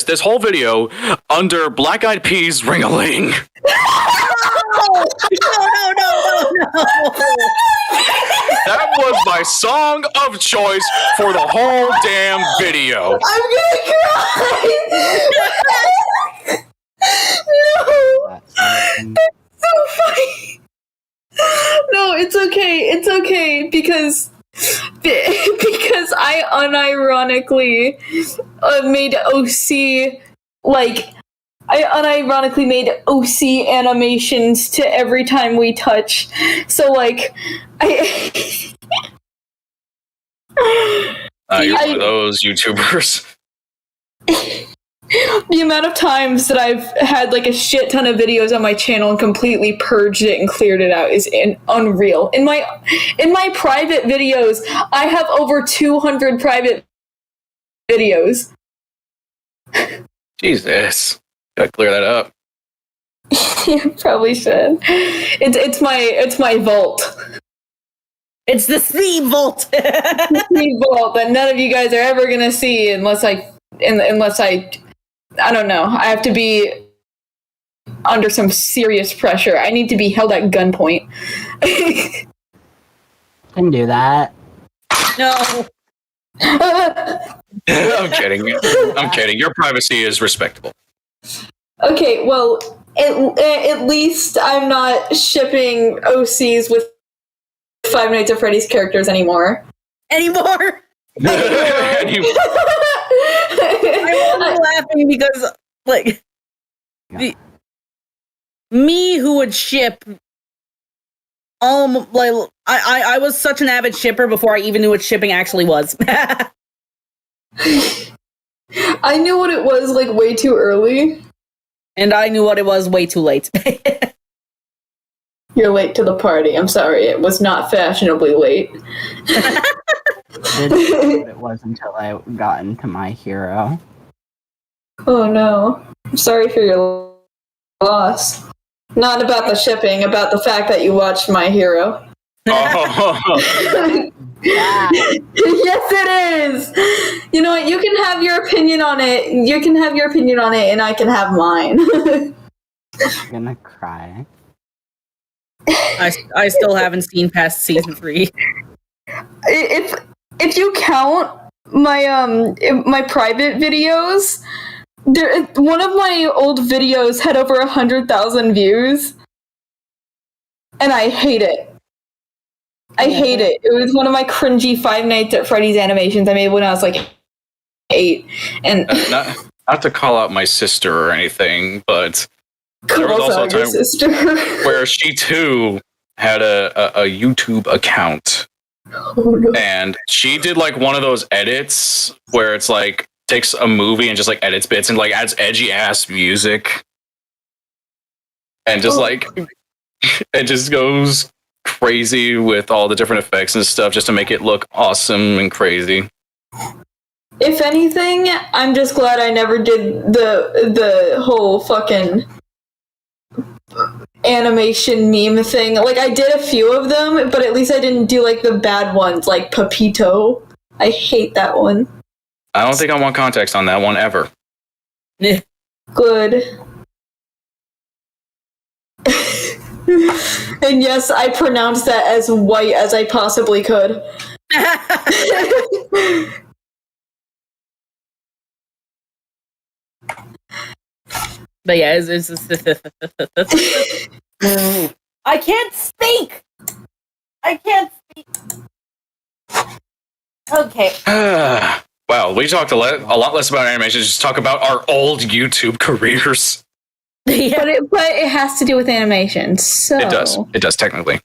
this whole video under Black Eyed Peas Ring-a-Ling. No. That was my song of choice for the whole damn video. I'm gonna cry. No. That's so funny. No, it's okay. It's okay because I unironically made OC I unironically made OC animations to every time we touch. So You're one of those YouTubers. The amount of times that I've had a shit ton of videos on my channel and completely purged it and cleared it out is unreal. In my private videos, I have over 200 private videos. Jesus, gotta clear that up. You probably should. It's my vault. It's the sea vault. The vault that none of you guys are ever gonna see unless I don't know. I have to be under some serious pressure. I need to be held at gunpoint. Can do that. No. I'm kidding. I'm kidding. Your privacy is respectable. Okay, well, at least I'm not shipping OCs with Five Nights at Freddy's characters anymore. Anymore? I'm only laughing because, me who would ship, I was such an avid shipper before I even knew what shipping actually was. I knew what it was, way too early. And I knew what it was way too late. You're late to the party. I'm sorry. It was not fashionably late. I didn't know what it was until I got into My Hero. Oh no. I'm sorry for your loss. Not about the shipping, about the fact that you watched My Hero. Oh. Yes, it is. You know what? You can have your opinion on it. You can have your opinion on it, and I can have mine. I'm gonna cry. I still haven't seen past season 3. If you count my private videos, one of my old videos had over 100,000 views, and I hate it. I hate it. It was one of my cringy Five Nights at Freddy's animations I made when I was 8. And not to call out my sister or anything, but there was also a time where she too had a YouTube account. Oh, no. And she did one of those edits where it's takes a movie and just edits bits and adds edgy ass music. And just it just goes crazy with all the different effects and stuff just to make it look awesome and crazy. If anything, I'm just glad I never did the whole fucking animation meme thing. I did a few of them, but at least I didn't do the bad ones like Pepito. I hate that one. I don't think I want context on that one ever. Good. And yes, I pronounced that as white as I possibly could. But yeah, it's I can't speak! Okay. Wow, we talked a lot less about animation, just talk about our old YouTube careers. Yeah. But it has to do with animation, so... It does technically.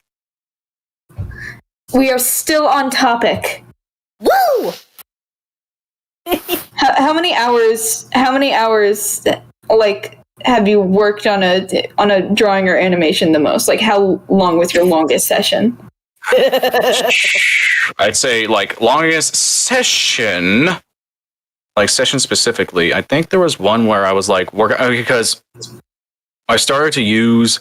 We are still on topic. Woo! How many hours? Like, have you worked on a drawing or animation the most? Like, how long was your longest session? I'd say like longest session, like session specifically. I think there was one where I was like working because I started to use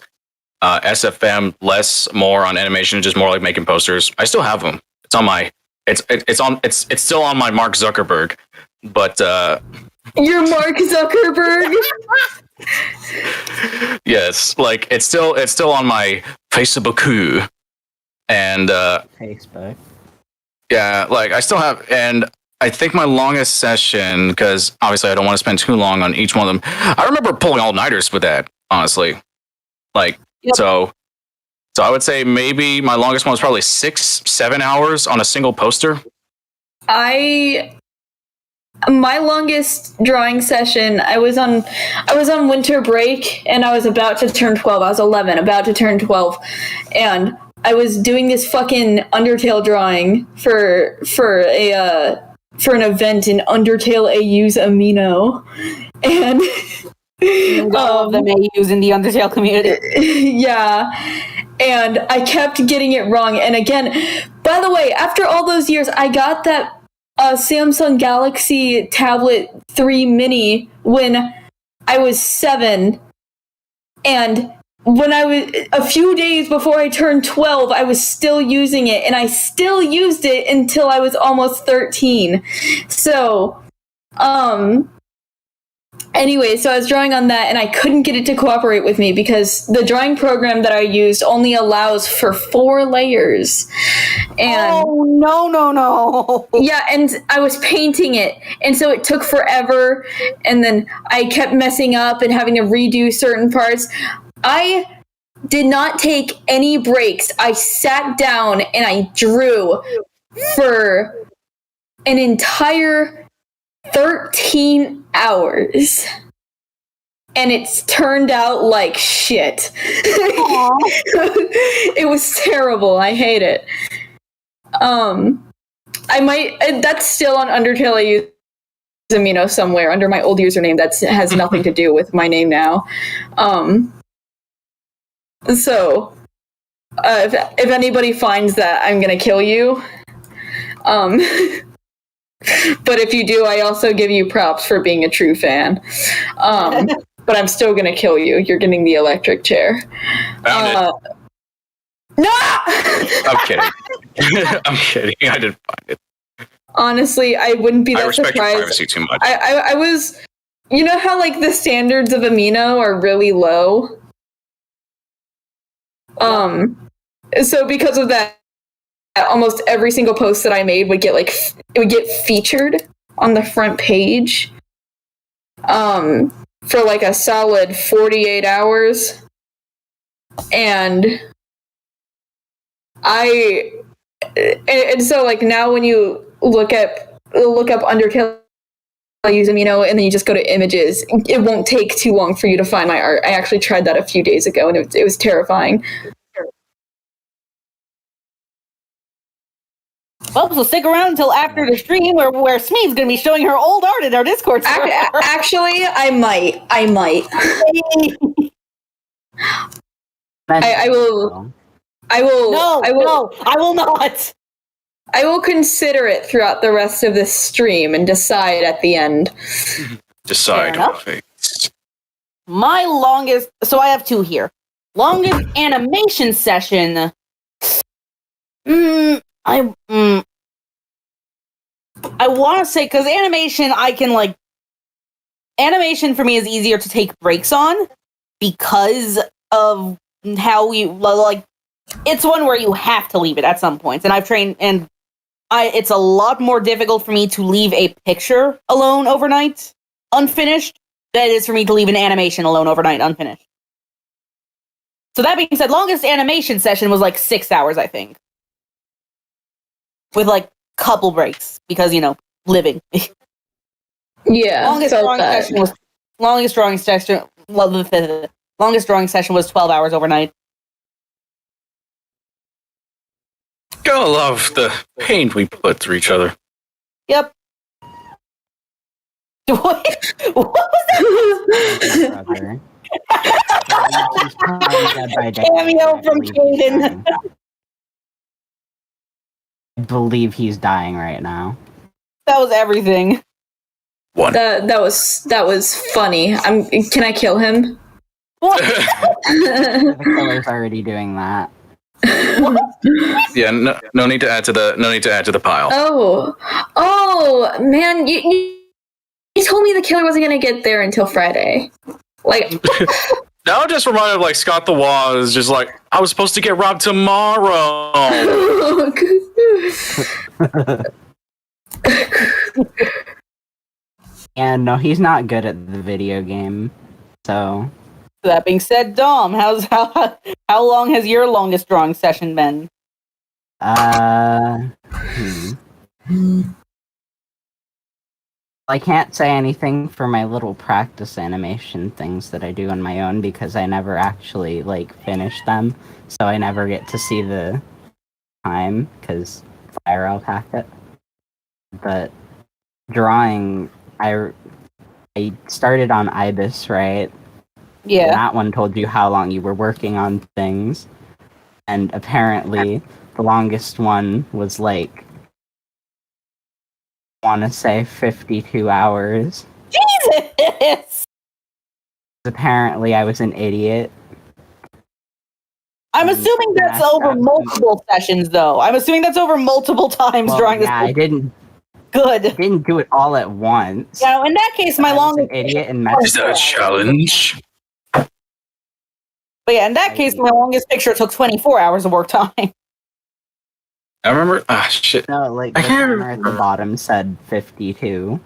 SFM more on animation, just more like making posters. I still have them. It's on my. It's still on my Mark Zuckerberg, but You're Mark Zuckerberg. yes, like it's still on my Facebook. And Facebook. yeah, like I still have, and I think my longest session, because obviously I don't want to spend too long on each one of them. I remember pulling all-nighters with that, honestly. Like, Yep. so I would say maybe my longest one was probably 6-7 hours on a single poster. My longest drawing session, I was on winter break and I was about to turn 12. I was 11, about to turn 12, and I was doing this fucking Undertale drawing for an event in Undertale AU's Amino, and All of them AUs in the Undertale community. yeah, and I kept getting it wrong. And again, by the way, after all those years, I got that Samsung Galaxy Tablet 3 Mini when I was 7, and when I was a few days before I turned 12, I was still using it, and I still used it until I was almost 13. So, anyway, so I was drawing on that, and I couldn't get it to cooperate with me because the drawing program that I used only allows for 4 layers. And Oh, no. yeah, and I was painting it, and so it took forever, and then I kept messing up and having to redo certain parts. I did not take any breaks. I sat down and I drew for an entire 13 hours. And it's turned out like shit. It was terrible. I hate it. That's still on Undertale. I use Amino somewhere under my old username that has nothing to do with my name now. So, if anybody finds that, I'm gonna kill you. But if you do, I also give you props for being a true fan. But I'm still gonna kill you. You're getting the electric chair. Found it. No! I'm kidding. I'm kidding. I didn't find it. Honestly, I wouldn't be that I respect your surprised. privacy too much. I was, you know how like the standards of Amino are really low. So because of that, almost every single post that I made would get featured on the front page. For like a solid 48 hours. And so like now when you look up Undertale, I use Amino, and then you just go to images. It won't take too long for you to find my art. I actually tried that a few days ago, and it was terrifying. Well, so stick around until after the stream where Smee's going to be showing her old art in our Discord server. Actually, I might. I will. No, I will not. I will consider it throughout the rest of this stream and decide at the end. Decide. My longest, so I have 2 here. Longest animation session. I want to say, because animation for me is easier to take breaks on because of how we like. It's one where you have to leave it at some points, and I've trained, and it's a lot more difficult for me to leave a picture alone overnight unfinished than it is for me to leave an animation alone overnight unfinished. So that being said, longest animation session was like 6 hours, I think, with like couple breaks because living. Yeah, longest drawing session was 12 hours overnight. Gotta love the pain we put through each other. Yep. What was that? Brother. He's probably dead by day. Cameo from I believe he's Caden. dying. I believe he's dying right now. That was everything. One. That was funny. Can I kill him? What? The killer's already doing that. Yeah, no need to add to the pile. Oh man, you told me the killer wasn't gonna get there until Friday. Like, Now I'm just reminded of like Scott the Wall is just like, I was supposed to get robbed tomorrow. And no, he's not good at the video game. So That being said, Dom, how long has your longest drawing session been? I can't say anything for my little practice animation things that I do on my own because I never actually like finish them, so I never get to see the time because fire alpaca. But drawing, I started on Ibis, right? And Yeah. that one told you how long you were working on things, and apparently the longest one was like, I want to say 52 hours. Jesus! Apparently I was an idiot. I'm assuming that's over multiple sessions, though. I'm assuming that's over multiple times Well, drawing this. yeah, I didn't Good. do it all at once. Yeah, in that case, my I was longest. an idiot and Is that a challenge? But yeah, in that case, my longest picture took 24 hours of work time. I remember. Ah, shit. No, like the I can't timer at the bottom said 52.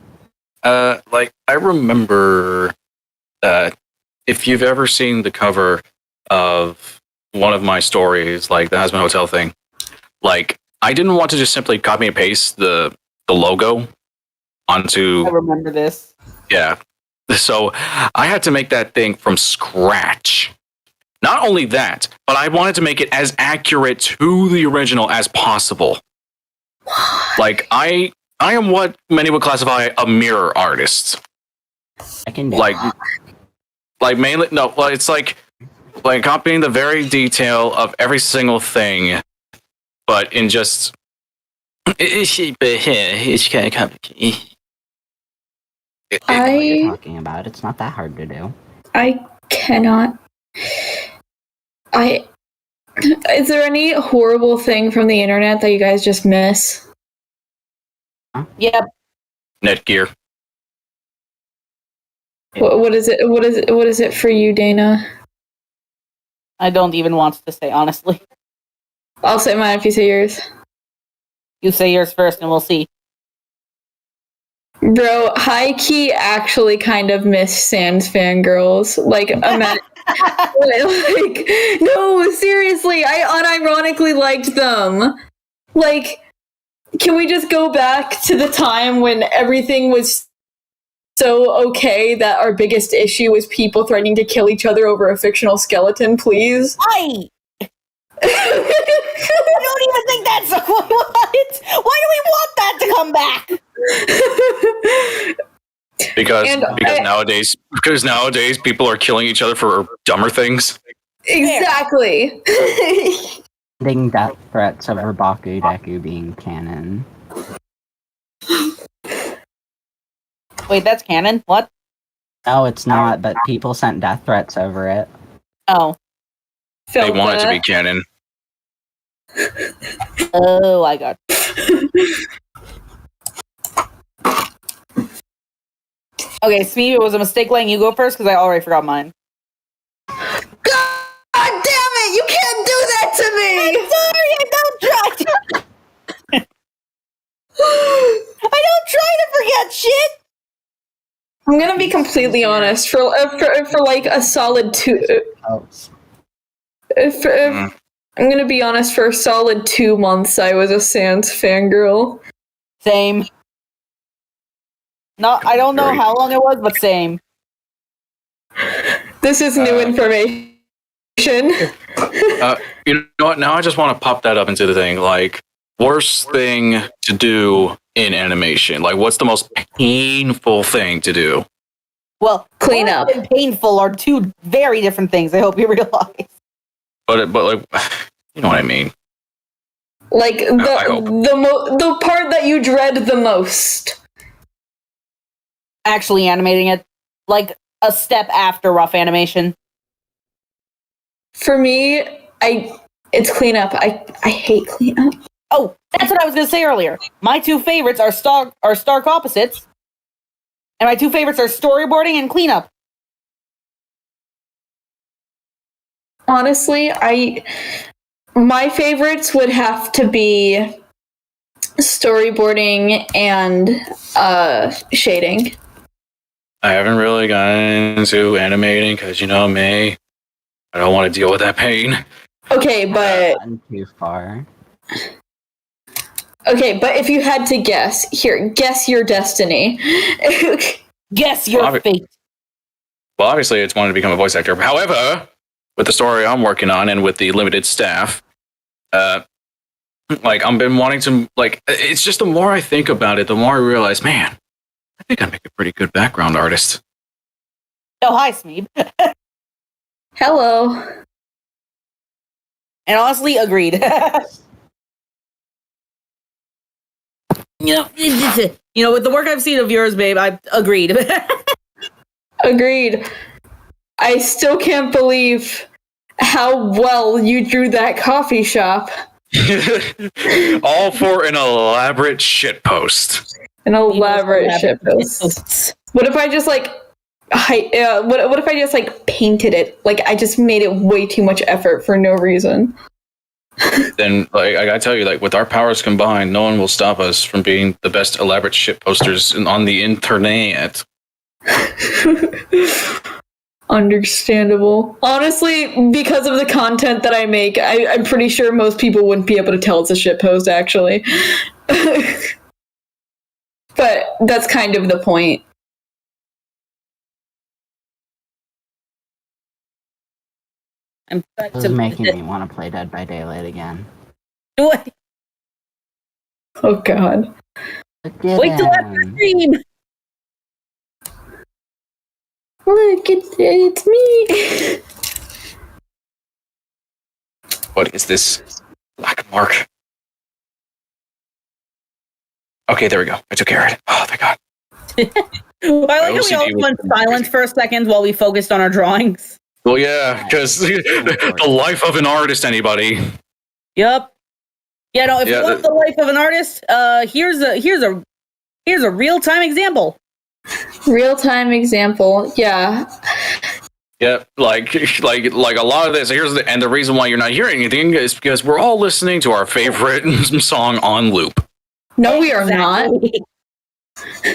Like I remember that if you've ever seen the cover of one of my stories, like the Husband Hotel thing, like I didn't want to just simply copy and paste the logo onto. I remember this. Yeah. So I had to make that thing from scratch. Not only that, but I wanted to make it as accurate to the original as possible. Like I am what many would classify a mirror artist. I can do Like mainly no, well it's like copying the very detail of every single thing, but in just it's kind of complicated. I know what you're I talking about. It's not that hard to do. cannot. Is there any horrible thing from the internet that you guys just miss? Yep. Netgear. What is it? What is it for you, Dana? I don't even want to say, honestly. I'll say mine if you say yours. You say yours first and we'll see. Bro, high key actually kind of miss Sans fangirls. Like, imagine. Like, no, seriously, I unironically liked them. Like, can we just go back to the time when everything was so okay that our biggest issue was people threatening to kill each other over a fictional skeleton, please? I don't even think that's what. Why do we want that to come back? Because And nowadays people are killing each other for dumber things. Exactly. Ending death threats over Baku Deku being canon. Wait, that's canon? What? No, it's not, but people sent death threats over it. Oh. They want it to be canon. Oh, I got. Okay, Smee, it was a mistake letting you go first because I already forgot mine. God damn it! You can't do that to me! I'm sorry, I don't try. I don't try to forget shit. I'm gonna be completely honest. For like a solid two. I'm gonna be honest. For a solid 2 months, I was a Sans fangirl. Same. I don't know how long it was, but same. This is new information. You know what? Now I just want to pop that up into the thing. Like, worst thing to do in animation? Like, what's the most painful thing to do? Well, Clean up. and painful are two very different things. I hope you realize. But like, you know what I mean. Like the part that you dread the most. Actually animating it, like a step after rough animation. For me, it's cleanup. I hate cleanup. Oh, that's what I was going to say earlier. My two favorites are stark opposites, and my two favorites are storyboarding and cleanup. Honestly, my favorites would have to be storyboarding and shading. I haven't really gotten into animating because, you know me, I don't want to deal with that pain. Okay, but Gotten too far. if you had to guess your destiny. Guess your fate. Well, obviously, it's wanting to become a voice actor. However, with the story I'm working on and with the limited staff, like I've been wanting to, like, it's just the more I think about it, the more I realize, man, I think I make a pretty good background artist. Oh, hi, Smeeb. Hello. And honestly, agreed. You know, with the work I've seen of yours, babe, I agreed. Agreed. I still can't believe how well you drew that coffee shop. All for an elaborate shitpost. An elaborate shitpost. What if I just like what if I just like painted it? Like I just made it way too much effort for no reason. Then, like, I gotta tell you, like, with our powers combined, no one will stop us from being the best elaborate shit posters on the internet. Understandable. Honestly, because of the content that I make, I'm pretty sure most people wouldn't be able to tell it's a shit post, actually. But that's kind of the point. I'm This is making me want to play Dead by Daylight again. What? Oh god. Wait till after stream. Look, it's me. What is this black mark? Okay, there we go. I took care of it. Oh, thank God. I like how we all went silent for a second while we focused on our drawings. Well, yeah, because the life of an artist, anybody. Yep. Yeah, no. If you want the life of an artist, here's a real-time example. Real-time example, yeah. Yep, like a lot of this. And the reason why you're not hearing anything is because we're all listening to our favorite song on loop. No, we are not.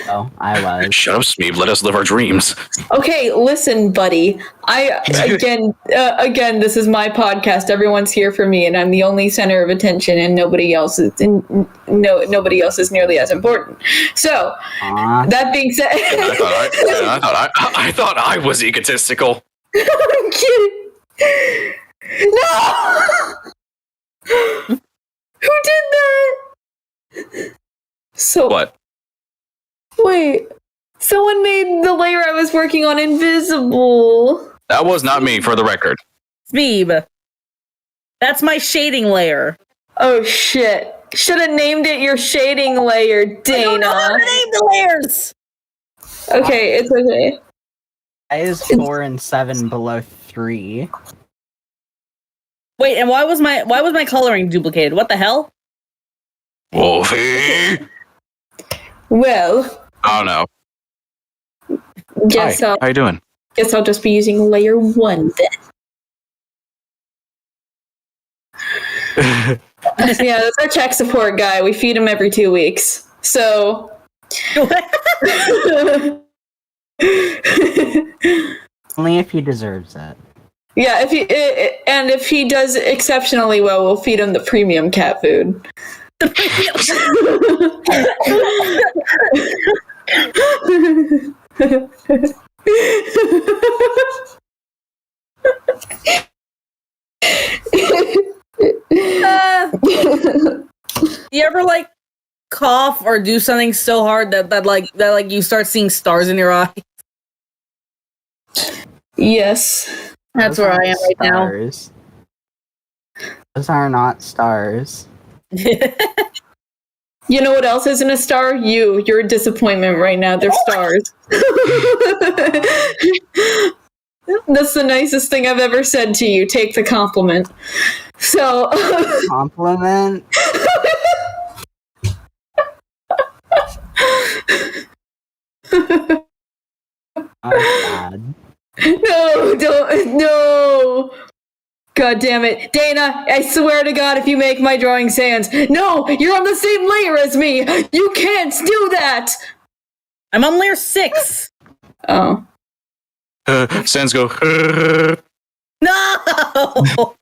Oh, I was. Shut up, Smeeb. Let us live our dreams. Okay, listen, buddy. Again, this is my podcast. Everyone's here for me, and I'm the only center of attention, and nobody else is nearly as important. So, that being said, I thought I was egotistical. I'm kidding. No. Who did that? So what? Wait, someone made the layer I was working on invisible. That was not me, for the record. Smeeb. That's my shading layer. Oh shit. Should have named it your shading layer, Dana. I don't know how to name the layers. Okay, it's okay. I is 4 and 7 below 3. Wait, and why was my coloring duplicated? What the hell? Wolfie. Well, Oh no. Guess Hi, how you doing? Guess I'll just be using layer 1 then. Yeah, that's our tech support guy. We feed him every 2 weeks. So Only if he deserves it. yeah, if he does exceptionally well, we'll feed him the premium cat food. You ever like cough or do something so hard that you start seeing stars in your eye? Yes. That's where I am right now. Stars. Those are not stars. You know what else isn't a star? You're a disappointment right now. They're stars. That's the nicest thing I've ever said to you. Take the compliment. So Compliment? Oh, God. No, don't, no. God damn it. Dana, I swear to God, if you make my drawing sans. No, you're on the same layer as me. You can't do that. I'm on layer 6. Oh. Sans go. No!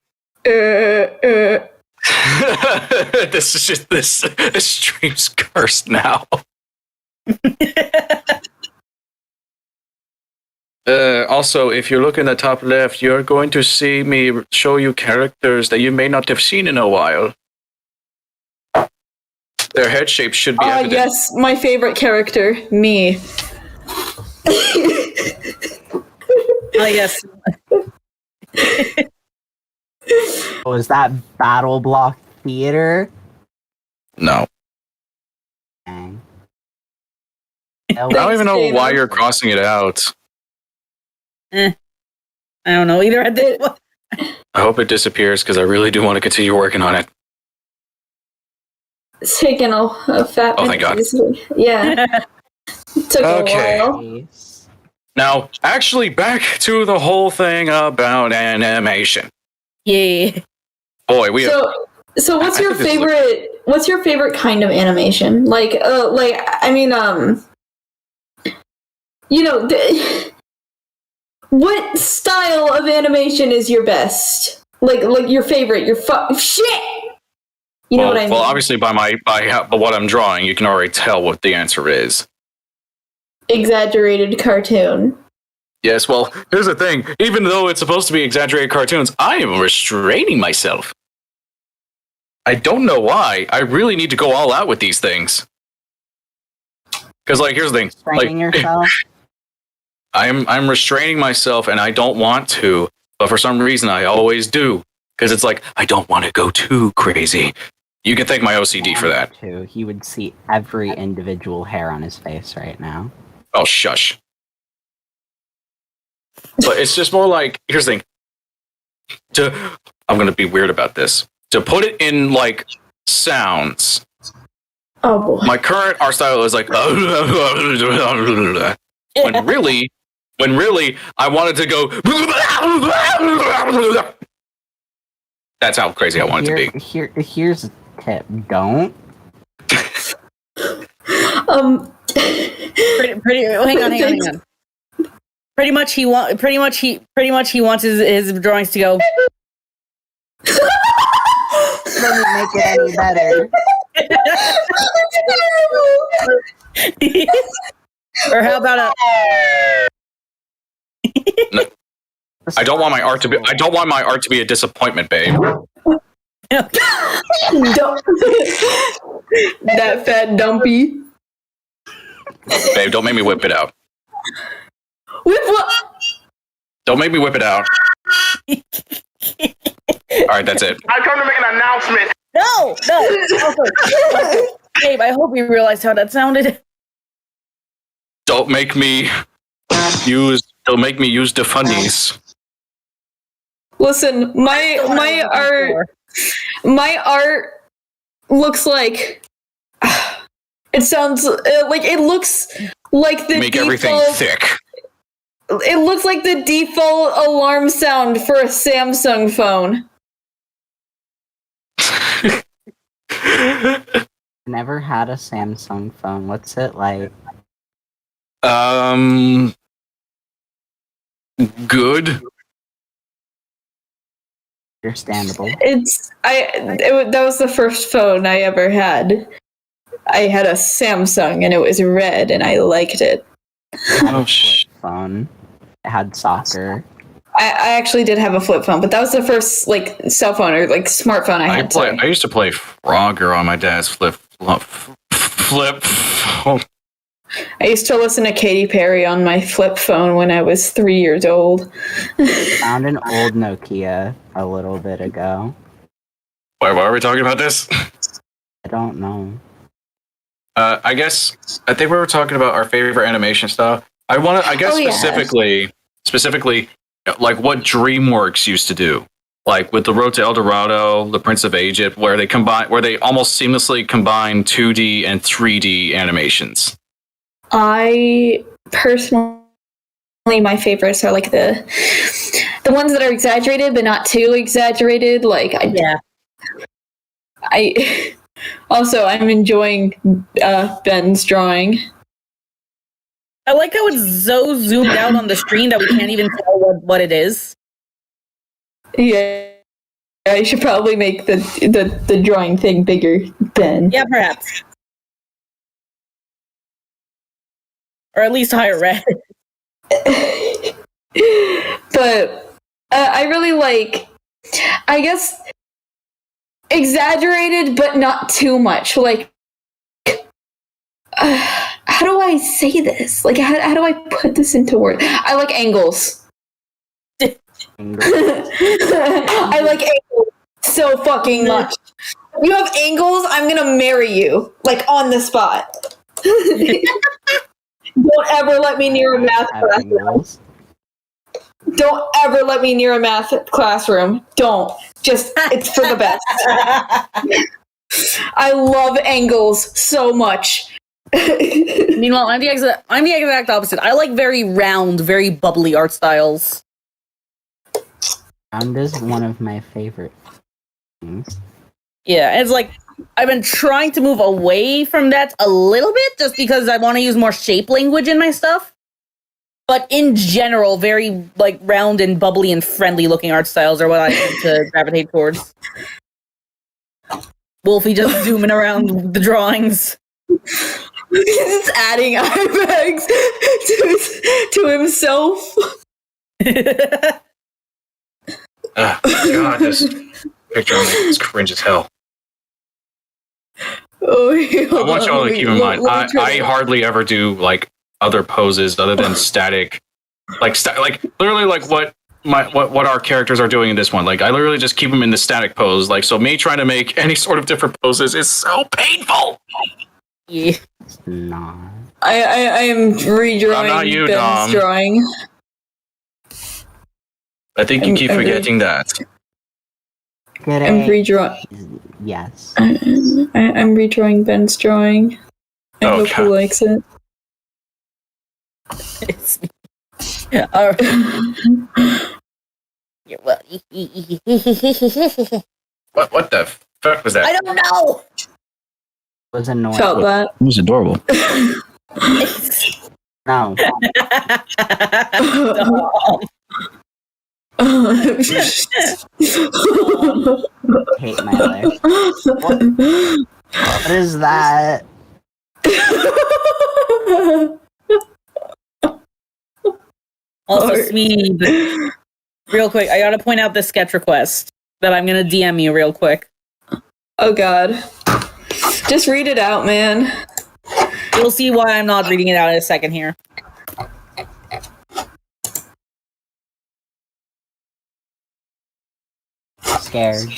This is just this stream's cursed now. Also, if you look in the top left, you're going to see me show you characters that you may not have seen in a while. Their head shape should be evident. Yes, my favorite character, me. Oh, yes. Was that Battle Block Theater? No. Dang. I don't even know why you're crossing it out. I don't know either. I hope it disappears because I really do want to continue working on it. It's taken a fat Oh, thank God. Yeah. Took Okay. a while. Now, actually, back to the whole thing about animation. Yeah. Boy, we have... So what's your favorite? What's your favorite kind of animation? What style of animation is your best? Like your favorite? Shit. You know what I mean? Well, obviously, by what I'm drawing, you can already tell what the answer is. Exaggerated cartoon. Yes, well, here's the thing. Even though it's supposed to be exaggerated cartoons, I am restraining myself. I don't know why. I really need to go all out with these things. Because, here's the thing. Restraining yourself? I'm restraining myself, and I don't want to. But for some reason, I always do. Because it's I don't want to go too crazy. You can thank my OCD for that. He would see every individual hair on his face right now. Oh, shush. But it's just more here's the thing. I'm going to be weird about this. To put it in, sounds. Oh, boy. My current art style is when really, I wanted to go. That's how crazy I want it to be. Here's a tip. Don't. Hang on. Pretty much he wants his drawings to go. Doesn't make it any better. Or how about a? No. I don't want my art to be. I don't want my art to be a disappointment, babe. That fat dumpy. Babe, don't make me whip it out. Whip what? Don't make me whip it out. All right, that's it. I come to make an announcement. No. Babe, I hope you realized how that sounded. Don't make me use the funnies. Listen, my art looks like it sounds it looks like the Make default, everything thick. It looks like the default alarm sound for a Samsung phone. Never had a Samsung phone. What's it like? Good. Understandable. That was the first phone I ever had. I had a Samsung and it was red and I liked it. I had a flip phone. It had soccer. I actually did have a flip phone, but that was the first like cell phone or like smartphone I had. I used to play Frogger on my dad's flip. phone. I used to listen to Katy Perry on my flip phone when I was 3 years old. Found an old Nokia a little bit ago. Why are we talking about this? I don't know. I think we were talking about our favorite animation stuff. I guess specifically, like what DreamWorks used to do, like with the Road to El Dorado, The Prince of Egypt, where they almost seamlessly combine 2D and 3D animations. I personally, my favorites are like the ones that are exaggerated but not too exaggerated. Like I'm enjoying Ben's drawing. I like how it's so zoomed out on the screen that we can't even tell what it is. Yeah, I should probably make the drawing thing bigger, Ben. Yeah, perhaps. Or at least higher res. But I really like, I guess, exaggerated but not too much. Like, how do I say this? Like, how do I put this into words? I like angles. I like angles so fucking much. If you have angles, I'm gonna marry you, like, on the spot. Don't ever let me near a math classroom. Don't ever let me near a math classroom. Don't. Just, it's for the best. I love angles so much. Meanwhile, I'm the exact opposite. I like very round, very bubbly art styles. Round is one of my favorite things. Yeah, it's like I've been trying to move away from that a little bit just because I want to use more shape language in my stuff. But in general, very like round and bubbly and friendly looking art styles are what I tend to gravitate towards. Wolfie just zooming around the drawings. He's adding eye bags to himself. God, this picture of me is cringe as hell. Oh, I want y'all to keep in mind, I hardly ever do like other poses other than static, like literally like what our characters are doing in this one. Like I literally just keep them in the static pose. Like so, me trying to make any sort of different poses is so painful. Yeah. It's not. I am redrawing I'm not you, Ben's Dom. drawing. I think you keep forgetting that. Good I'm A. redrawing. Yes. I'm redrawing Ben's drawing. I Oh, hope he God. likes it. It's me. All right. Yeah, well, What the fuck was that? I don't know. It was annoying. Felt that. It was adorable. No. Hate my life. What is that? Also, Art. Swede, real quick, I gotta point out this sketch request that I'm gonna DM you real quick. Oh god. Just read it out, man. You'll see why I'm not reading it out in a second here. Scared.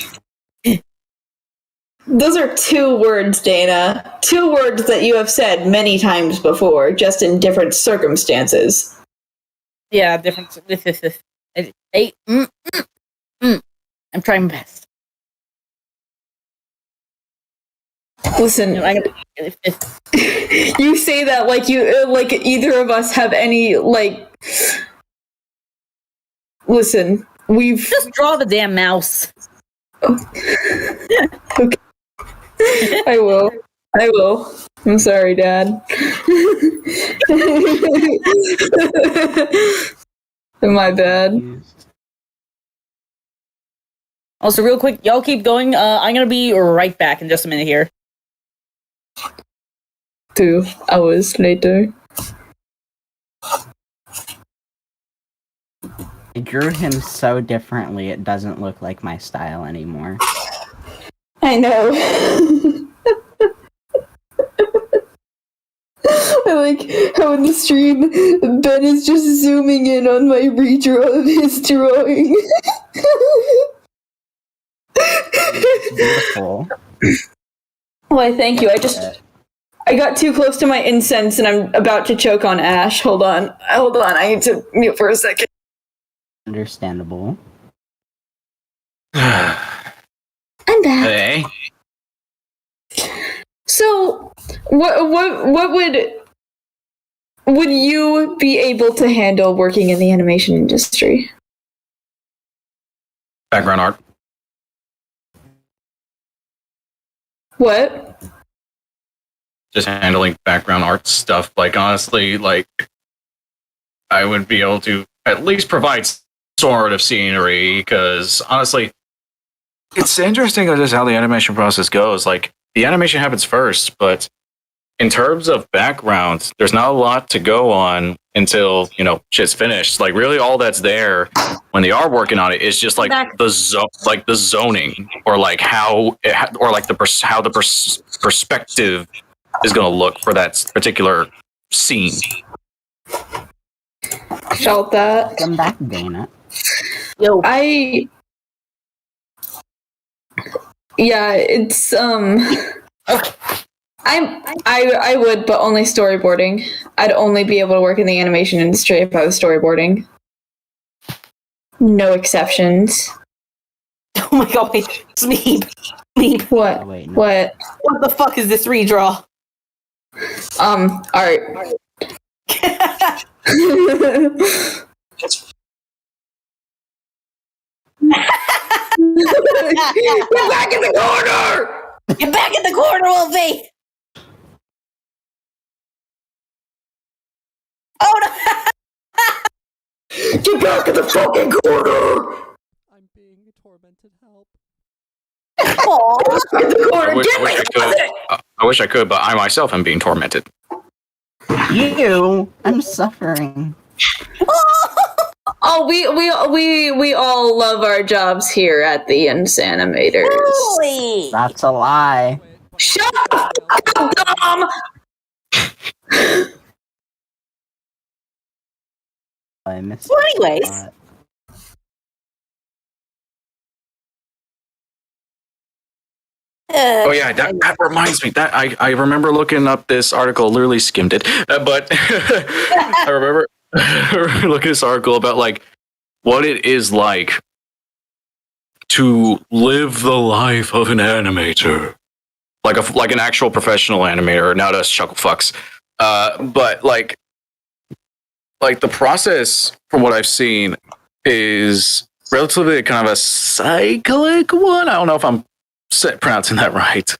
Those are 2 words, Dana. 2 words that you have said many times before, just in different circumstances. Yeah, different. I'm trying my best. Listen, you say that like like either of us have any like. Listen, we've Just draw the damn mouse. Okay. I will. I'm sorry, Dad. My bad. Also, real quick, y'all keep going. I'm gonna be right back in just a minute here. 2 hours later. I drew him so differently it doesn't look like my style anymore. I know. I like how in the stream, Ben is just zooming in on my redraw of his drawing. Beautiful. Why, thank you. I got too close to my incense and I'm about to choke on ash. Hold on. I need to mute for a second. Understandable. I'm back. Hey. So, what would you be able to handle working in the animation industry? Background art. What? Just handling background art stuff. Like, honestly, like, I would be able to at least provide sort of scenery, because, honestly, it's interesting just how the animation process goes. Like, the animation happens first, but in terms of background, there's not a lot to go on until, shit's finished. Like, really all that's there when they are working on it is just like the zoning, or like how the perspective is going to look for that particular scene. Felt that. Come back, Dana. Yo, Yeah, it's I would, but only storyboarding. I'd only be able to work in the animation industry if I was storyboarding. No exceptions. oh my god, wait, Smeeb. What? Oh, wait, no. What? What the fuck is this redraw? Art. Get back in the corner! Get back in the corner, Wolfie! Oh no! Get back in the fucking corner! I'm being tormented. Help. Aw. In the corner! I wish I could, but I myself am being tormented. I'm suffering. Oh, we all love our jobs here at the Insanimators. Holy! That's a lie. Shut up, Dom! I missed Well, anyways. that. Oh yeah, that reminds me. That I remember looking up this article. Literally skimmed it, but I remember looking at this article about like what it is like to live the life of an animator, like an actual professional animator, not us chuckle fucks. But like the process, from what I've seen, is relatively kind of a cyclic one. I don't know if I'm pronouncing that right.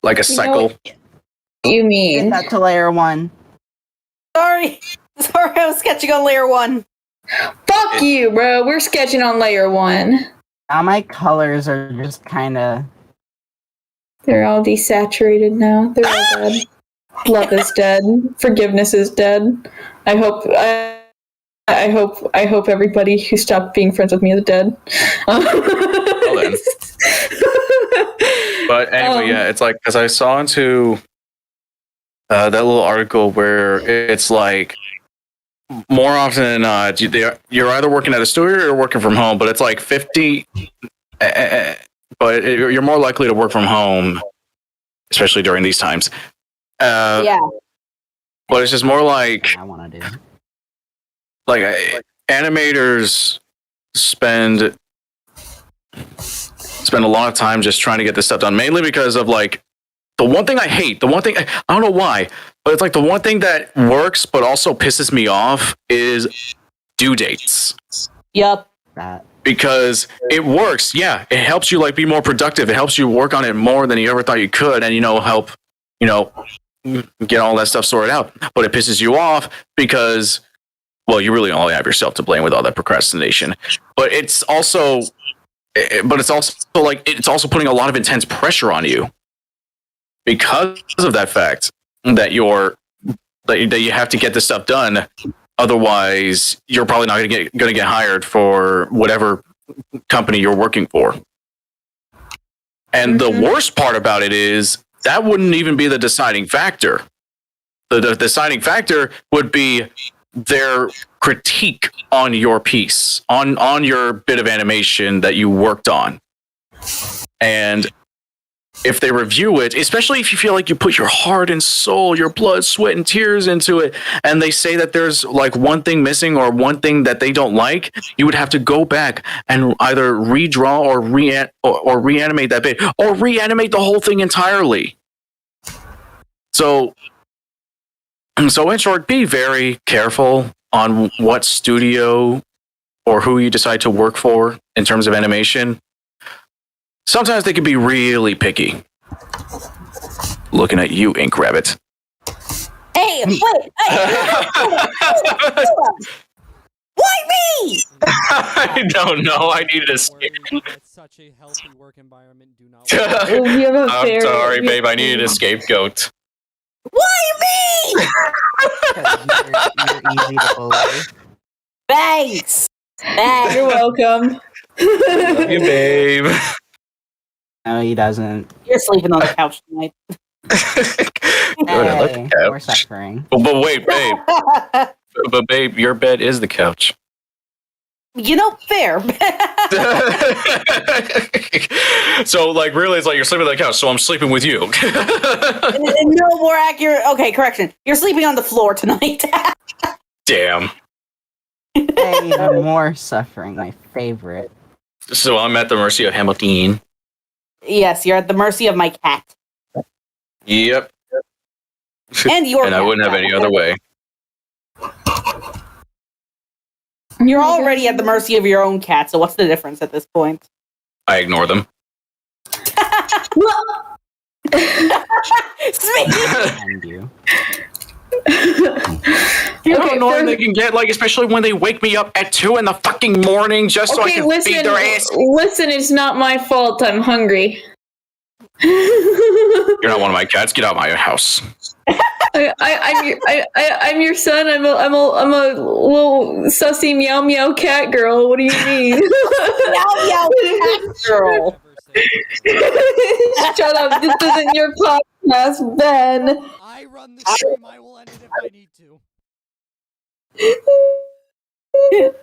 Like a cycle. You Get mean? that to layer 1. Sorry, I was sketching on layer 1. Fuck you, bro. We're sketching on layer 1. Now my colors are just kind of... They're all desaturated now. They're all dead. Love is dead. Forgiveness is dead. I hope everybody who stopped being friends with me is dead. Well then. But anyway, yeah, it's like, because I saw into that little article where it's like more often than not, you're either working at a studio or working from home, but it's like 50, but you're more likely to work from home, especially during these times. Yeah. But it's just more like, I want to do. like animators spend a lot of time just trying to get this stuff done, mainly because of like the one thing I hate, I don't know why, but it's like the one thing that works but also pisses me off is due dates. Yup. That. Because it works, yeah, it helps you like be more productive, it helps you work on it more than you ever thought you could, and help get all that stuff sorted out. But it pisses you off because, well, you really only have yourself to blame with all that procrastination. But it's also like it's also putting a lot of intense pressure on you because of that fact that you have to get this stuff done Otherwise, you're probably not going to get hired for whatever company you're working for. And the worst part about it is that wouldn't even be the deciding factor. The deciding factor would be their critique on your piece, on your bit of animation that you worked on. And if they review it, especially if you feel like you put your heart and soul, your blood, sweat, and tears into it, and they say that there's like one thing missing or one thing that they don't like, you would have to go back and either redraw or reanimate that bit, or reanimate the whole thing entirely. So in short, be very careful on what studio or who you decide to work for in terms of animation. Sometimes they can be really picky. Looking at you, Ink Rabbit. Hey, wait! Hey, why me? I don't know. I needed a escape. It's such a healthy work environment. Do not. I'm sorry, babe. I needed a scapegoat. Why me? You're easy to bully. Thanks. You're welcome. Love you, babe. No, he doesn't. You're sleeping on the couch tonight. Good, I love the We're couch. suffering. But wait, babe. But babe, your bed is the couch. You know, fair. So, like, really, it's like you're sleeping on the couch, so I'm sleeping with you. No more accurate. Okay, correction. You're sleeping on the floor tonight. Damn. Even more suffering, my favorite. So I'm at the mercy of Hamilton. Yes, you're at the mercy of my cat. Yep. And your And I cat. wouldn't have any other way. You're already at the mercy of your own cat, so what's the difference at this point? I ignore them. And you. You know how Okay, annoying first- they can get, like, especially when they wake me up at 2 in the fucking morning just so I Okay, can feed their ass. listen, it's not my fault. I'm hungry. You're not one of my cats. Get out of my house. I'm your son. I'm a little sussy meow meow cat girl. What do you mean? Meow, cat girl. Shut up! This isn't your podcast, Ben. I run the stream. I will end it if I need to. Do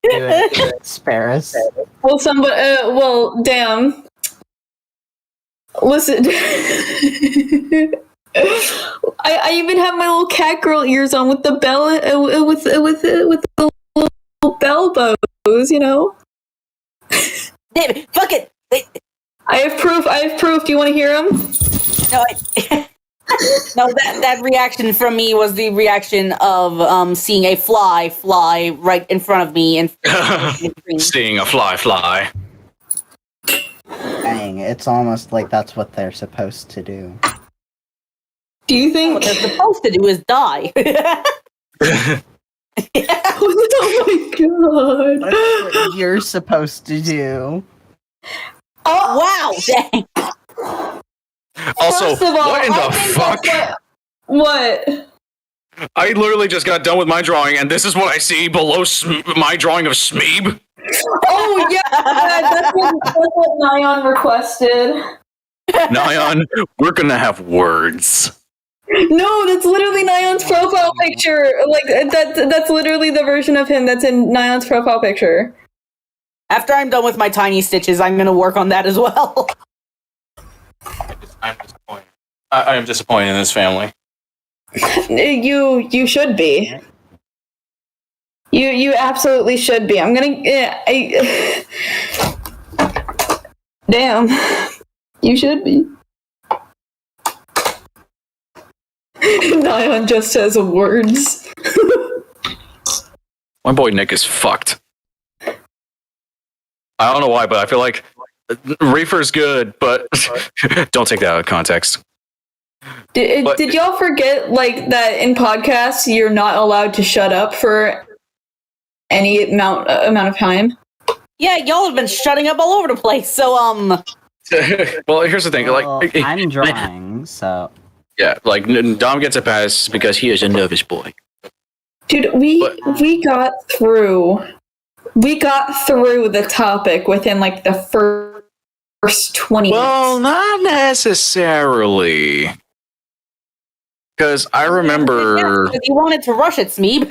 it. Spare us. Well, somebody. Well, damn. Listen. I even have my little cat girl ears on with the bell with the little bell bows, you know. Damn it, fuck it. Wait, I have proof. Do you want to hear them? no, no, that reaction from me was the reaction of seeing a fly right in front of me and Seeing a fly. Dang, it's almost like that's what they're supposed to do. Do you think? what they're supposed to do is die. Oh my god! That's what you're supposed to do. Wow, dang. Also, First of all, what in I the think fuck? that's What? I literally just got done with my drawing, and this is what I see below my drawing of Smeeb. Oh yeah, that's what Nyan requested. Nyan, we're gonna have words. No, that's literally Nyan's profile picture. Like that's literally the version of him that's in Nyan's profile picture. After I'm done with my tiny stitches, I'm gonna work on that as well. I'm disappointed. I am disappointed in this family. You should be. You absolutely should be. I'm gonna. Damn. You should be. Nyan just says words. My boy Nick is fucked. I don't know why, but I feel like Reefer's good, but don't take that out of context. Did y'all forget like that in podcasts you're not allowed to shut up for any amount of time? Yeah, y'all have been shutting up all over the place. So Well, here's the thing. Well, Like, I'm drawing, so yeah, like Dom gets a pass because he is a nervous boy. Dude, we got through the topic within like the first 20 Well, minutes. not necessarily. Because I remember. You wanted to rush it, Smeeb.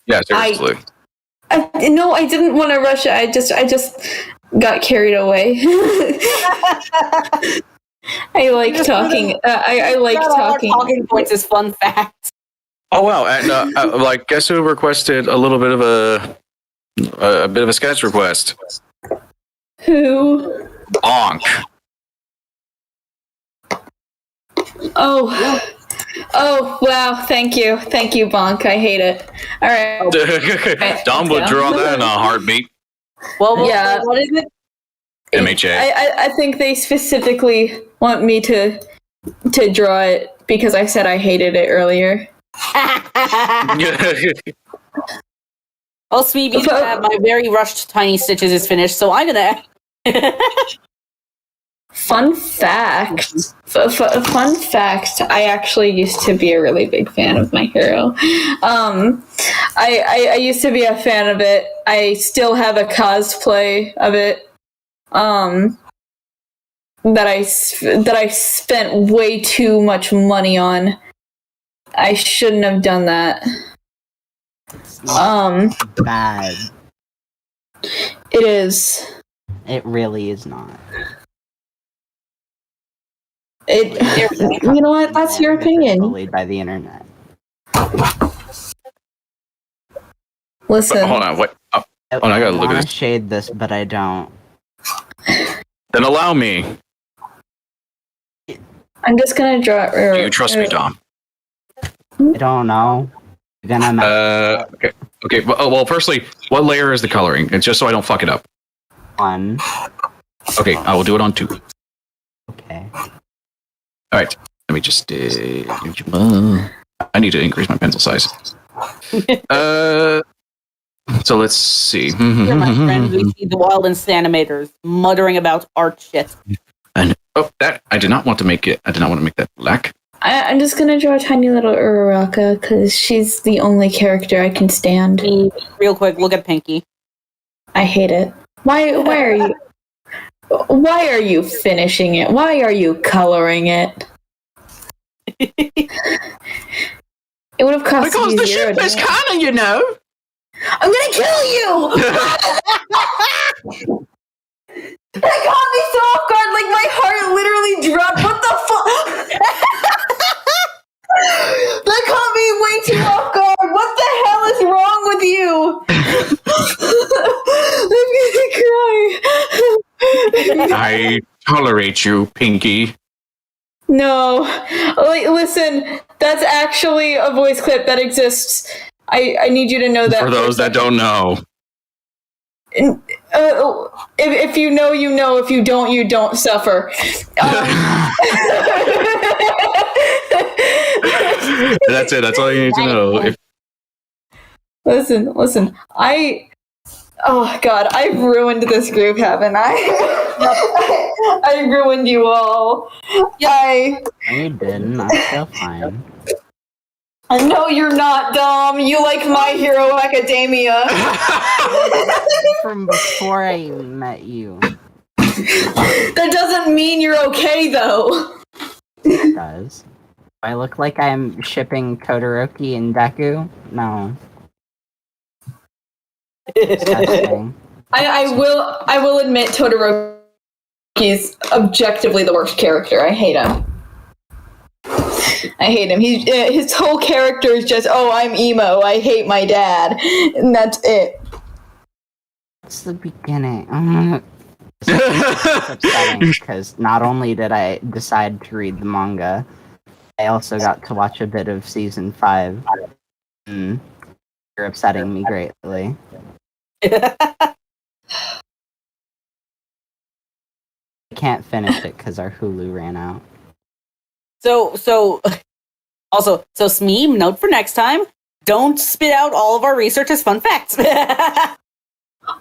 Yeah, seriously. No, I didn't want to rush it. I just got carried away. I like talking. I like talking. Talking points is fun fact. Oh wow! And like, guess who requested a little bit of a sketch request? Who? Bonk. Oh, wow. Thank you, Bonk. I hate it. All right. Dom would draw that in a heartbeat. Well, Yeah. what is it? MHA. I think they specifically want me to draw it because I said I hated it earlier. Well, Smeeb, you have my very rushed Tiny Stitches is finished, so I'm gonna. Fun fact. Fun fact. I actually used to be a really big fan of My Hero. I used to be a fan of it. I still have a cosplay of it. That I spent way too much money on. I shouldn't have done that. Bad. It is. It really is not. You know what? That's your opinion. Bullied by the internet. Listen. Hold on, what? Oh, I gotta look at I this. shade this, but I don't. Then allow me. I'm just gonna draw. Do you trust me, Dom? I don't know. You're gonna mess Okay. Okay. Well, firstly, what layer is the coloring? It's just so I don't fuck it up. one. Okay, I will do it on 2. Okay. All right. Let me just. I need to increase my pencil size. So let's see. Here, my friend, we see the wild Insanimators muttering about art shit. And that I did not want to make it. I did not want to make that black. I'm just gonna draw a tiny little Uraraka because she's the only character I can stand. Real quick, look at Pinky. I hate it. Why are you? Why are you finishing it? Why are you coloring it? It would have cost Because me the $0. ship is canon, you know. I'm gonna kill you! That caught me so off guard, like my heart literally dropped. What the fuck? That caught me way too off guard. What the hell is wrong with you? I'm gonna cry. I tolerate you, Pinky. No. Like, listen, that's actually a voice clip that exists. I need you to know that. For those that don't know. If you know, you know. If you don't, you don't suffer. That's it. That's all you need to know. Listen. Oh God, I've ruined this group, haven't I? I ruined you all. No, you didn't. I'm still fine. No, you're not, Dom. You like My Hero Academia. From before I met you. That doesn't mean you're okay, though. It does. Do I look like I'm shipping Todoroki and Deku? No. Disgusting. I will admit Todoroki's objectively the worst character. I hate him. His whole character is just, oh, I'm emo. I hate my dad, and that's it. It's the beginning. It's upsetting because not only did I decide to read the manga, I also got to watch a bit of season 5. You're upsetting me greatly. I can't finish it because our Hulu ran out. So Smeeb, note for next time, don't spit out all of our research as fun facts.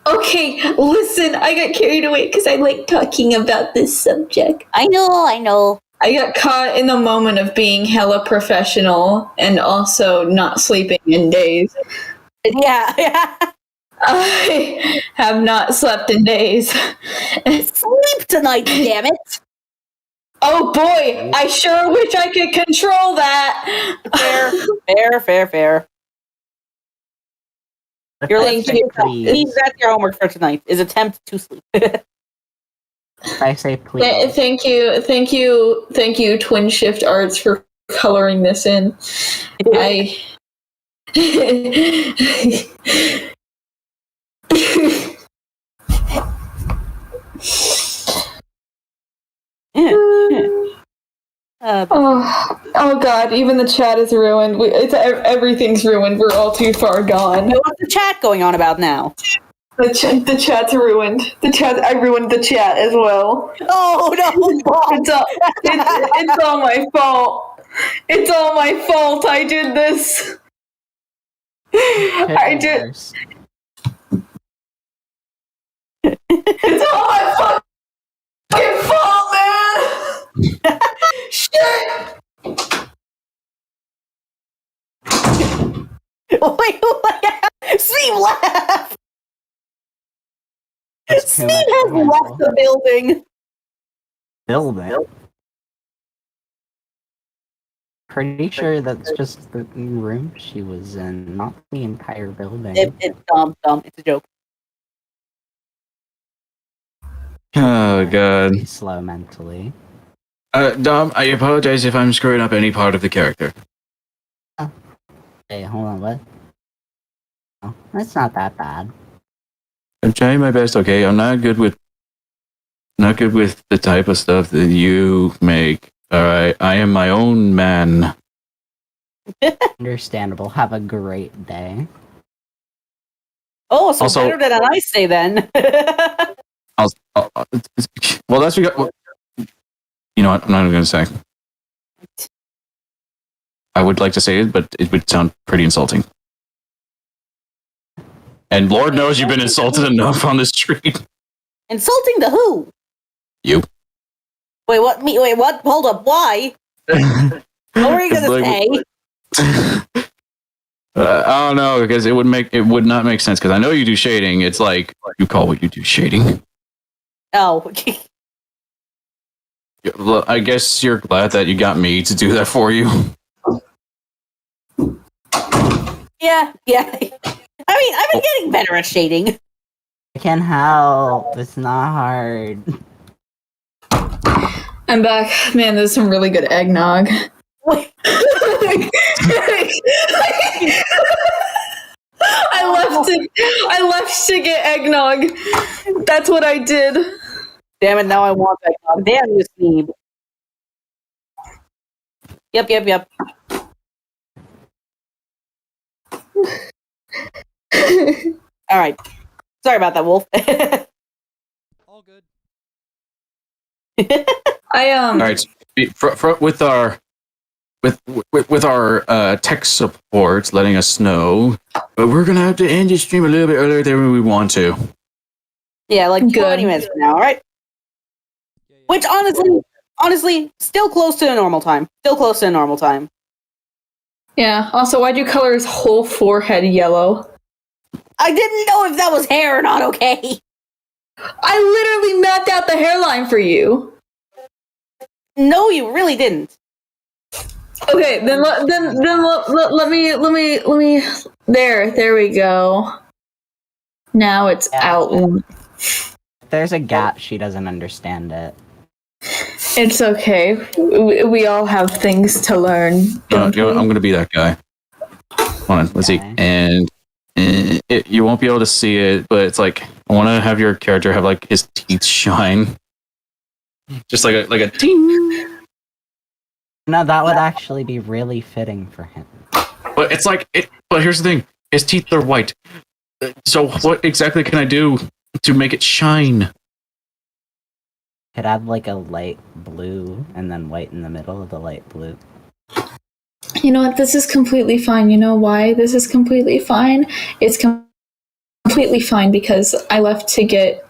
Okay, listen, I got carried away because I like talking about this subject. I know. I got caught in the moment of being hella professional and also not sleeping in days. Yeah. I have not slept in days. Sleep tonight, damn it. Oh boy, I sure wish I could control that. Fair. You're Thank listening. you. Please, that's your homework for tonight. Is attempt to sleep. I say please. Thank you, Twin Shift Arts, for coloring this in. I. Oh God! Even the chat is ruined. Everything's ruined. We're all too far gone. What's the chat going on about now? The chat's ruined. I ruined the chat as well. Oh no! It's all my fault. It's all my fault. I did this. I did. It's all my fucking fault, man. Shit. Wait. Steve laugh. Steve has left the building. Pretty sure that's just the room she was in, not the entire building. It's dumb. It's a joke. Oh god. Be slow mentally. Dom, I apologize if I'm screwing up any part of the character. Hey, hold on, what? Oh, that's not that bad. I'm trying my best, okay? I'm not good with the type of stuff that you make. Alright, I am my own man. Understandable. Have a great day. Oh, so Also- better than a nice day then. Well, that's what you know what? I'm not even going to say. I would like to say it, but it would sound pretty insulting. And Lord knows you've been insulted enough on the street. Insulting to who? You. Wait, what? Me? Wait, what? Hold up. Why? What were you gonna say? I don't know, because it would not make sense, because I know you do shading. It's like you call what you do shading. Oh. Well, I guess you're glad that you got me to do that for you. Yeah. I mean, I've been getting better at shading. I can help. It's not hard. I'm back. Man, there's some really good eggnog. Wait. I left to get eggnog. That's what I did. Damn it! Now I want that. Damn you, Steve. Yep. All right. Sorry about that, Wolf. All good. All right, with our tech support letting us know, but we're gonna have to end the stream a little bit earlier than we want to. Yeah, like Good. 20 minutes from now, all right? Which honestly, still close to a normal time. Yeah. Also, why'd you color his whole forehead yellow? I didn't know if that was hair or not, okay? I literally mapped out the hairline for you. No, you really didn't. Okay, then let me. There we go. Now it's out. If there's a gap, she doesn't understand it. It's okay. We all have things to learn. I'm gonna be that guy. Hold on, let's see. Okay. And you won't be able to see it, but it's like I want to have your character have like his teeth shine, just like a ting. No, that would actually be really fitting for him. But it's like it. But here's the thing: his teeth are white. So what exactly can I do to make it shine? Could add like a light blue and then white in the middle of the light blue. You know what? This is completely fine. You know why this is completely fine? It's completely fine because I left to get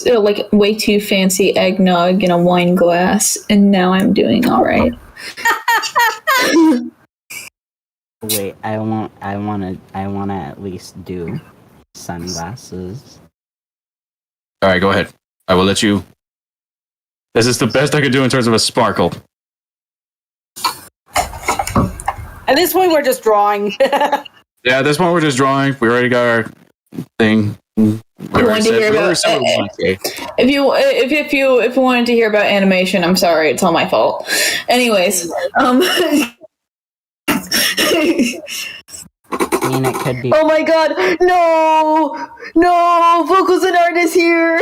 like way too fancy eggnog in a wine glass, and now I'm doing all right. Wait, I wanna at least do sunglasses. All right, go ahead. I will let you. This is the best I could do in terms of a sparkle. At this point, we're just drawing. Yeah, at this point we're just drawing. We already got our thing. If you wanted to hear about animation, I'm sorry, it's all my fault. Anyways, I mean, it could be. oh my god, no, Vocals and Art is here.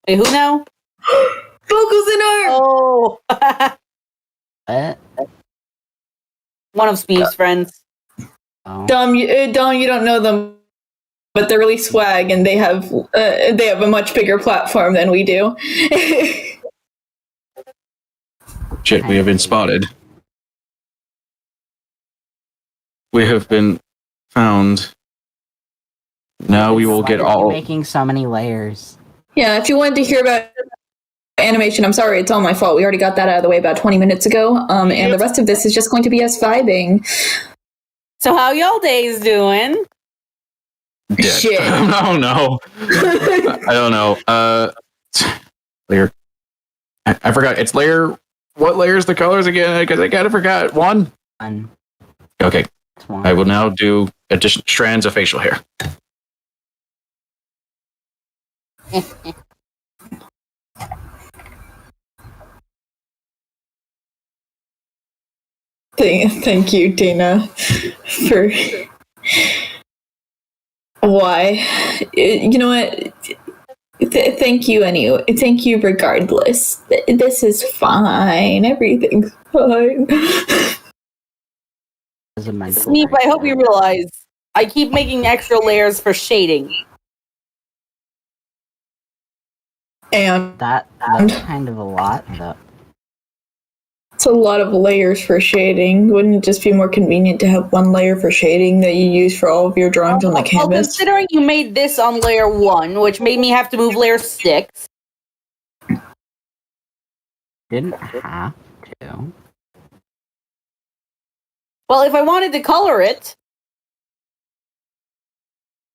Wait, who now? Vocals and Art. Oh, What? one of Steve's friends. Oh. Dom, you don't know them, but they're really swag, and they have a much bigger platform than we do. Shit, we have been spotted. We have been found. Now we will Why get are you all. making so many layers. Yeah, if you wanted to hear about animation, I'm sorry, it's all my fault. We already got that out of the way about 20 minutes ago. And the rest of this is just going to be us vibing. So how y'all days doing? Dead. Shit. Oh no. I don't know. Layer. I forgot. It's layer. What layer is the colors again? Because I kind of forgot. One. Okay. One. I will now do additional strands of facial hair. Thank you, Dana, for why. You know what? Thank you anyway. Thank you regardless. This is fine. Everything's fine. Sneep, I hope you realize I keep making extra layers for shading. And That's kind of a lot, though. it's a lot of layers for shading. Wouldn't it just be more convenient to have one layer for shading that you use for all of your drawings on the Well, canvas? considering you made this on layer 1, which made me have to move layer 6. Didn't have to. Well, if I wanted to color it,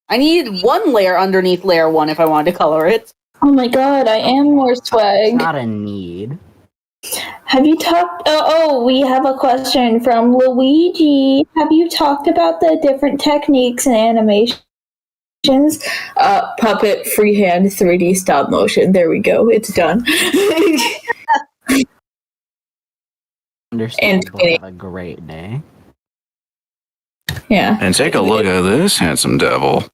I needed one layer underneath layer 1 if I wanted to color it. Oh my god, I am more swag. It's not a need. Have you talked? Oh, we have a question from Luigi. Have you talked about the different techniques and animations? Puppet, freehand, 3D, stop motion. There we go. It's done. Understandable. Have a great day. Yeah. And take a look at this handsome devil.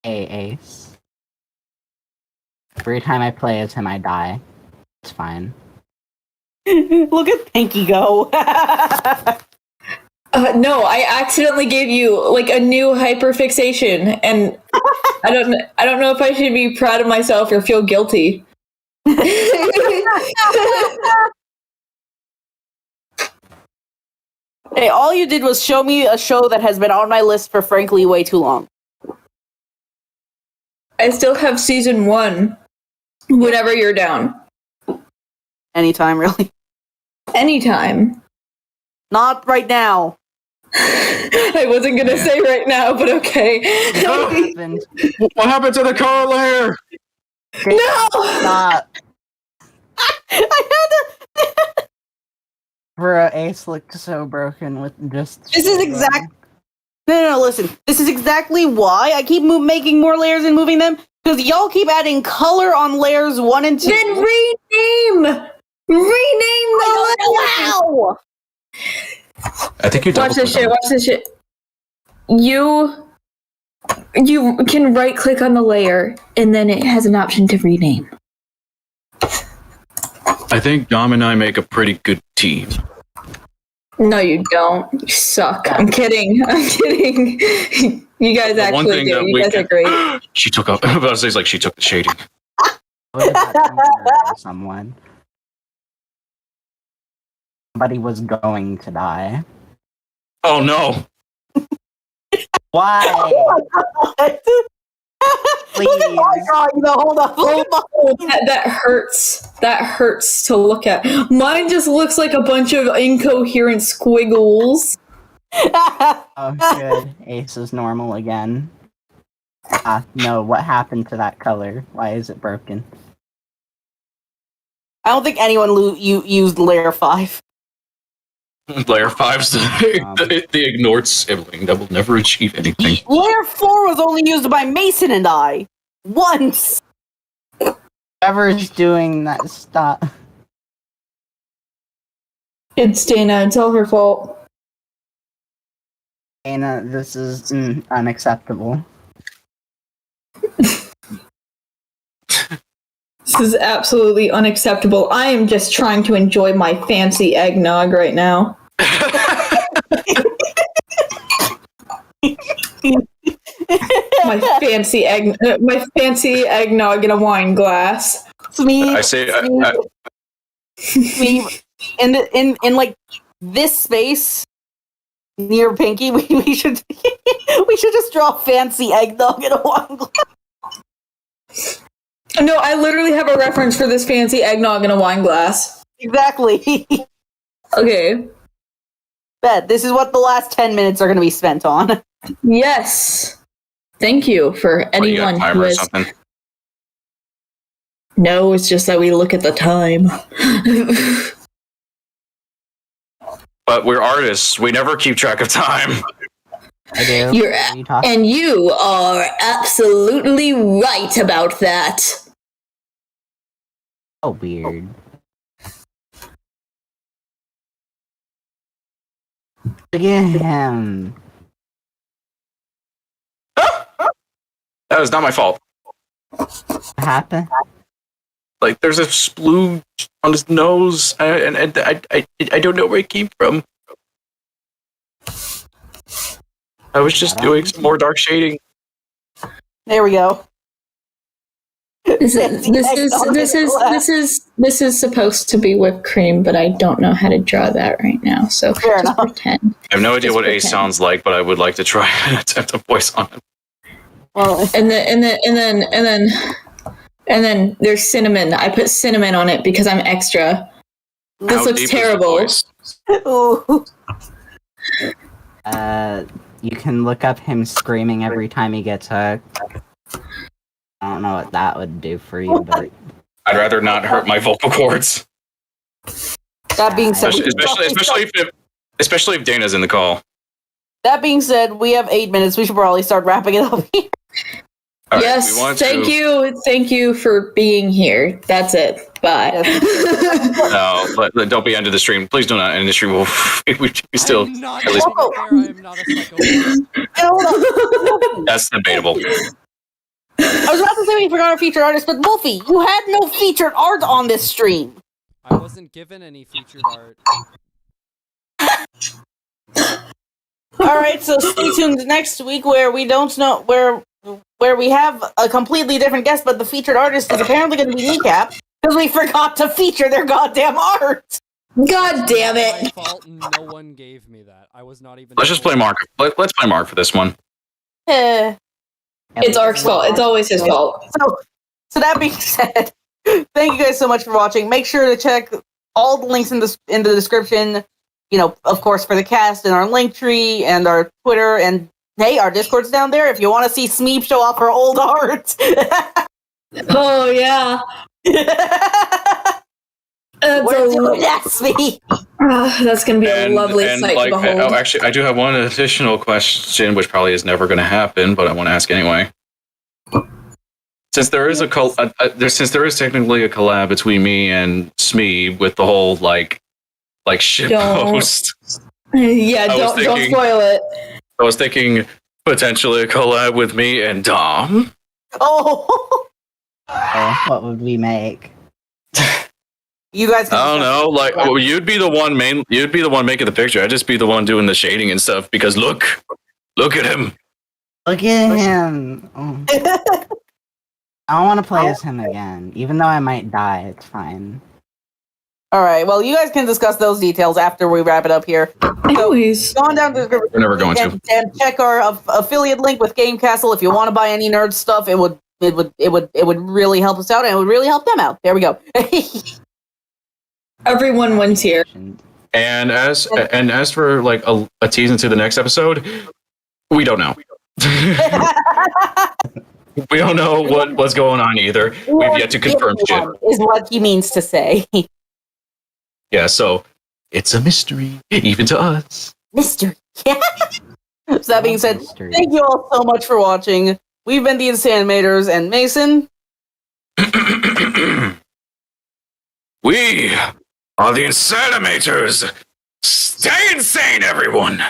Hey, Ace. Every time I play as him, I die. It's fine. Look at Pinky go. No, I accidentally gave you like a new hyperfixation, and I don't know if I should be proud of myself or feel guilty. Hey, all you did was show me a show that has been on my list for frankly way too long. I still have season 1. Whenever you're down. Anytime, really. Anytime. Not right now. I wasn't gonna say right now, but okay. What happened to the color layer? No! Stop. I had to. Bro, Ace looked so broken with just. This is exact. No, listen. This is exactly why I keep making more layers and moving them. Because y'all keep adding color on layers 1 and 2. Then rename! Rename the layer! Wow! I think you Watch this shit. You can right click on the layer and then it has an option to rename. I think Dom and I make a pretty good team. No, you don't. You suck. I'm kidding. You guys actually do. You guys are great. She took up. I was about to say, it's like she took the shading. What about someone? Somebody was going to die. Oh no! Why? Look at my drawing, though. Hold on. Look at my That hurts. That hurts to look at. Mine just looks like a bunch of incoherent squiggles. Oh, good. Ace is normal again. No, what happened to that color? Why is it broken? I don't think anyone used layer 5. Layer 5's the ignored sibling that will never achieve anything. Layer 4 was only used by Mason and I. Once! Whoever's doing that, stop. It's Dana. It's all her fault. Dana, this is unacceptable. This is absolutely unacceptable. I am just trying to enjoy my fancy eggnog right now. my fancy eggnog in a wine glass. I say, in like this space near Pinky, we should just draw fancy eggnog in a wine glass. No, I literally have a reference for this fancy eggnog in a wine glass. Exactly. Okay. Bet this is what the last 10 minutes are going to be spent on. Yes. Thank you for anyone who has. Something? No, it's just that we look at the time. But we're artists. We never keep track of time. I do. And you are absolutely right about that. Oh, weird. Look at him. That was not my fault. What happened? Like, there's a splooge on his nose, and I don't know where it came from. I was just doing some more dark shading. There we go. This is supposed to be whipped cream, but I don't know how to draw that right now. So Fair just enough. pretend. I have no idea Just what Ace pretend. sounds like, but I would like to try and attempt a voice on it. Well, And then there's cinnamon. I put cinnamon on it because I'm extra. This How looks deep is the terrible. voice? ooh. You can look up him screaming every time he gets hooked. I don't know what that would do for you, but I'd rather not hurt my vocal cords, That being said, especially if Dana's in the call. that being said, we have 8 minutes. We should probably start wrapping it up here. All right, Yes, we want thank to- you. Thank you for being here. That's it. Bye. No, don't be under the stream. Please do not end the stream. We still. I'm not at least- ending it there. I am not a psychopath. Hold on. That's debatable. I was about to say we forgot our featured artist, but Wolfie, you had no featured art on this stream. I wasn't given any featured art. Alright, so stay tuned next week where we don't know where we have a completely different guest, but the featured artist is apparently going to be Kneecap, because we forgot to feature their goddamn art. God damn My it. fault. No one gave me that. I was not even. Let's just play Mark. Let's play Mark for this one. Eh. It's Ark's fault. It's always his fault. So that being said, thank you guys so much for watching. Make sure to check all the links in the description. You know, of course, for the cast and our link tree and our Twitter, and hey, our Discord's down there if you want to see Smeep show off her old art. Oh, yeah. Where's your Smeep? That's going to be a lovely sight to behold. Oh, actually, I do have one additional question, which probably is never going to happen, but I want to ask anyway. Since there is since there is technically a collab between me and Smee with the whole like shit Don't. post, Yeah, don't spoil it. I was thinking potentially a collab with me and Dom. Oh, what would we make? you guys. I don't know. Like, you'd be the one making the picture. I'd just be the one doing the shading and stuff. Because look at him. Look at him. Oh. I don't want to play as him again, even though I might die. It's fine. All right. Well, you guys can discuss those details after we wrap it up here. Anyways. Go on down to the description. We're never going to. And check our affiliate link with Game Castle if you want to buy any nerd stuff. It would it would really help us out, and it would really help them out. There we go. Everyone wins here. And as for like a tease into the next episode, we don't know. We don't know what's going on either. We've yet to confirm shit. Is what he means to say. Yeah, so it's a mystery, even to us. Mystery. So that being said, thank you all so much for watching. We've been the Insanimators, and Mason. We are the Insanimators. Stay insane, everyone.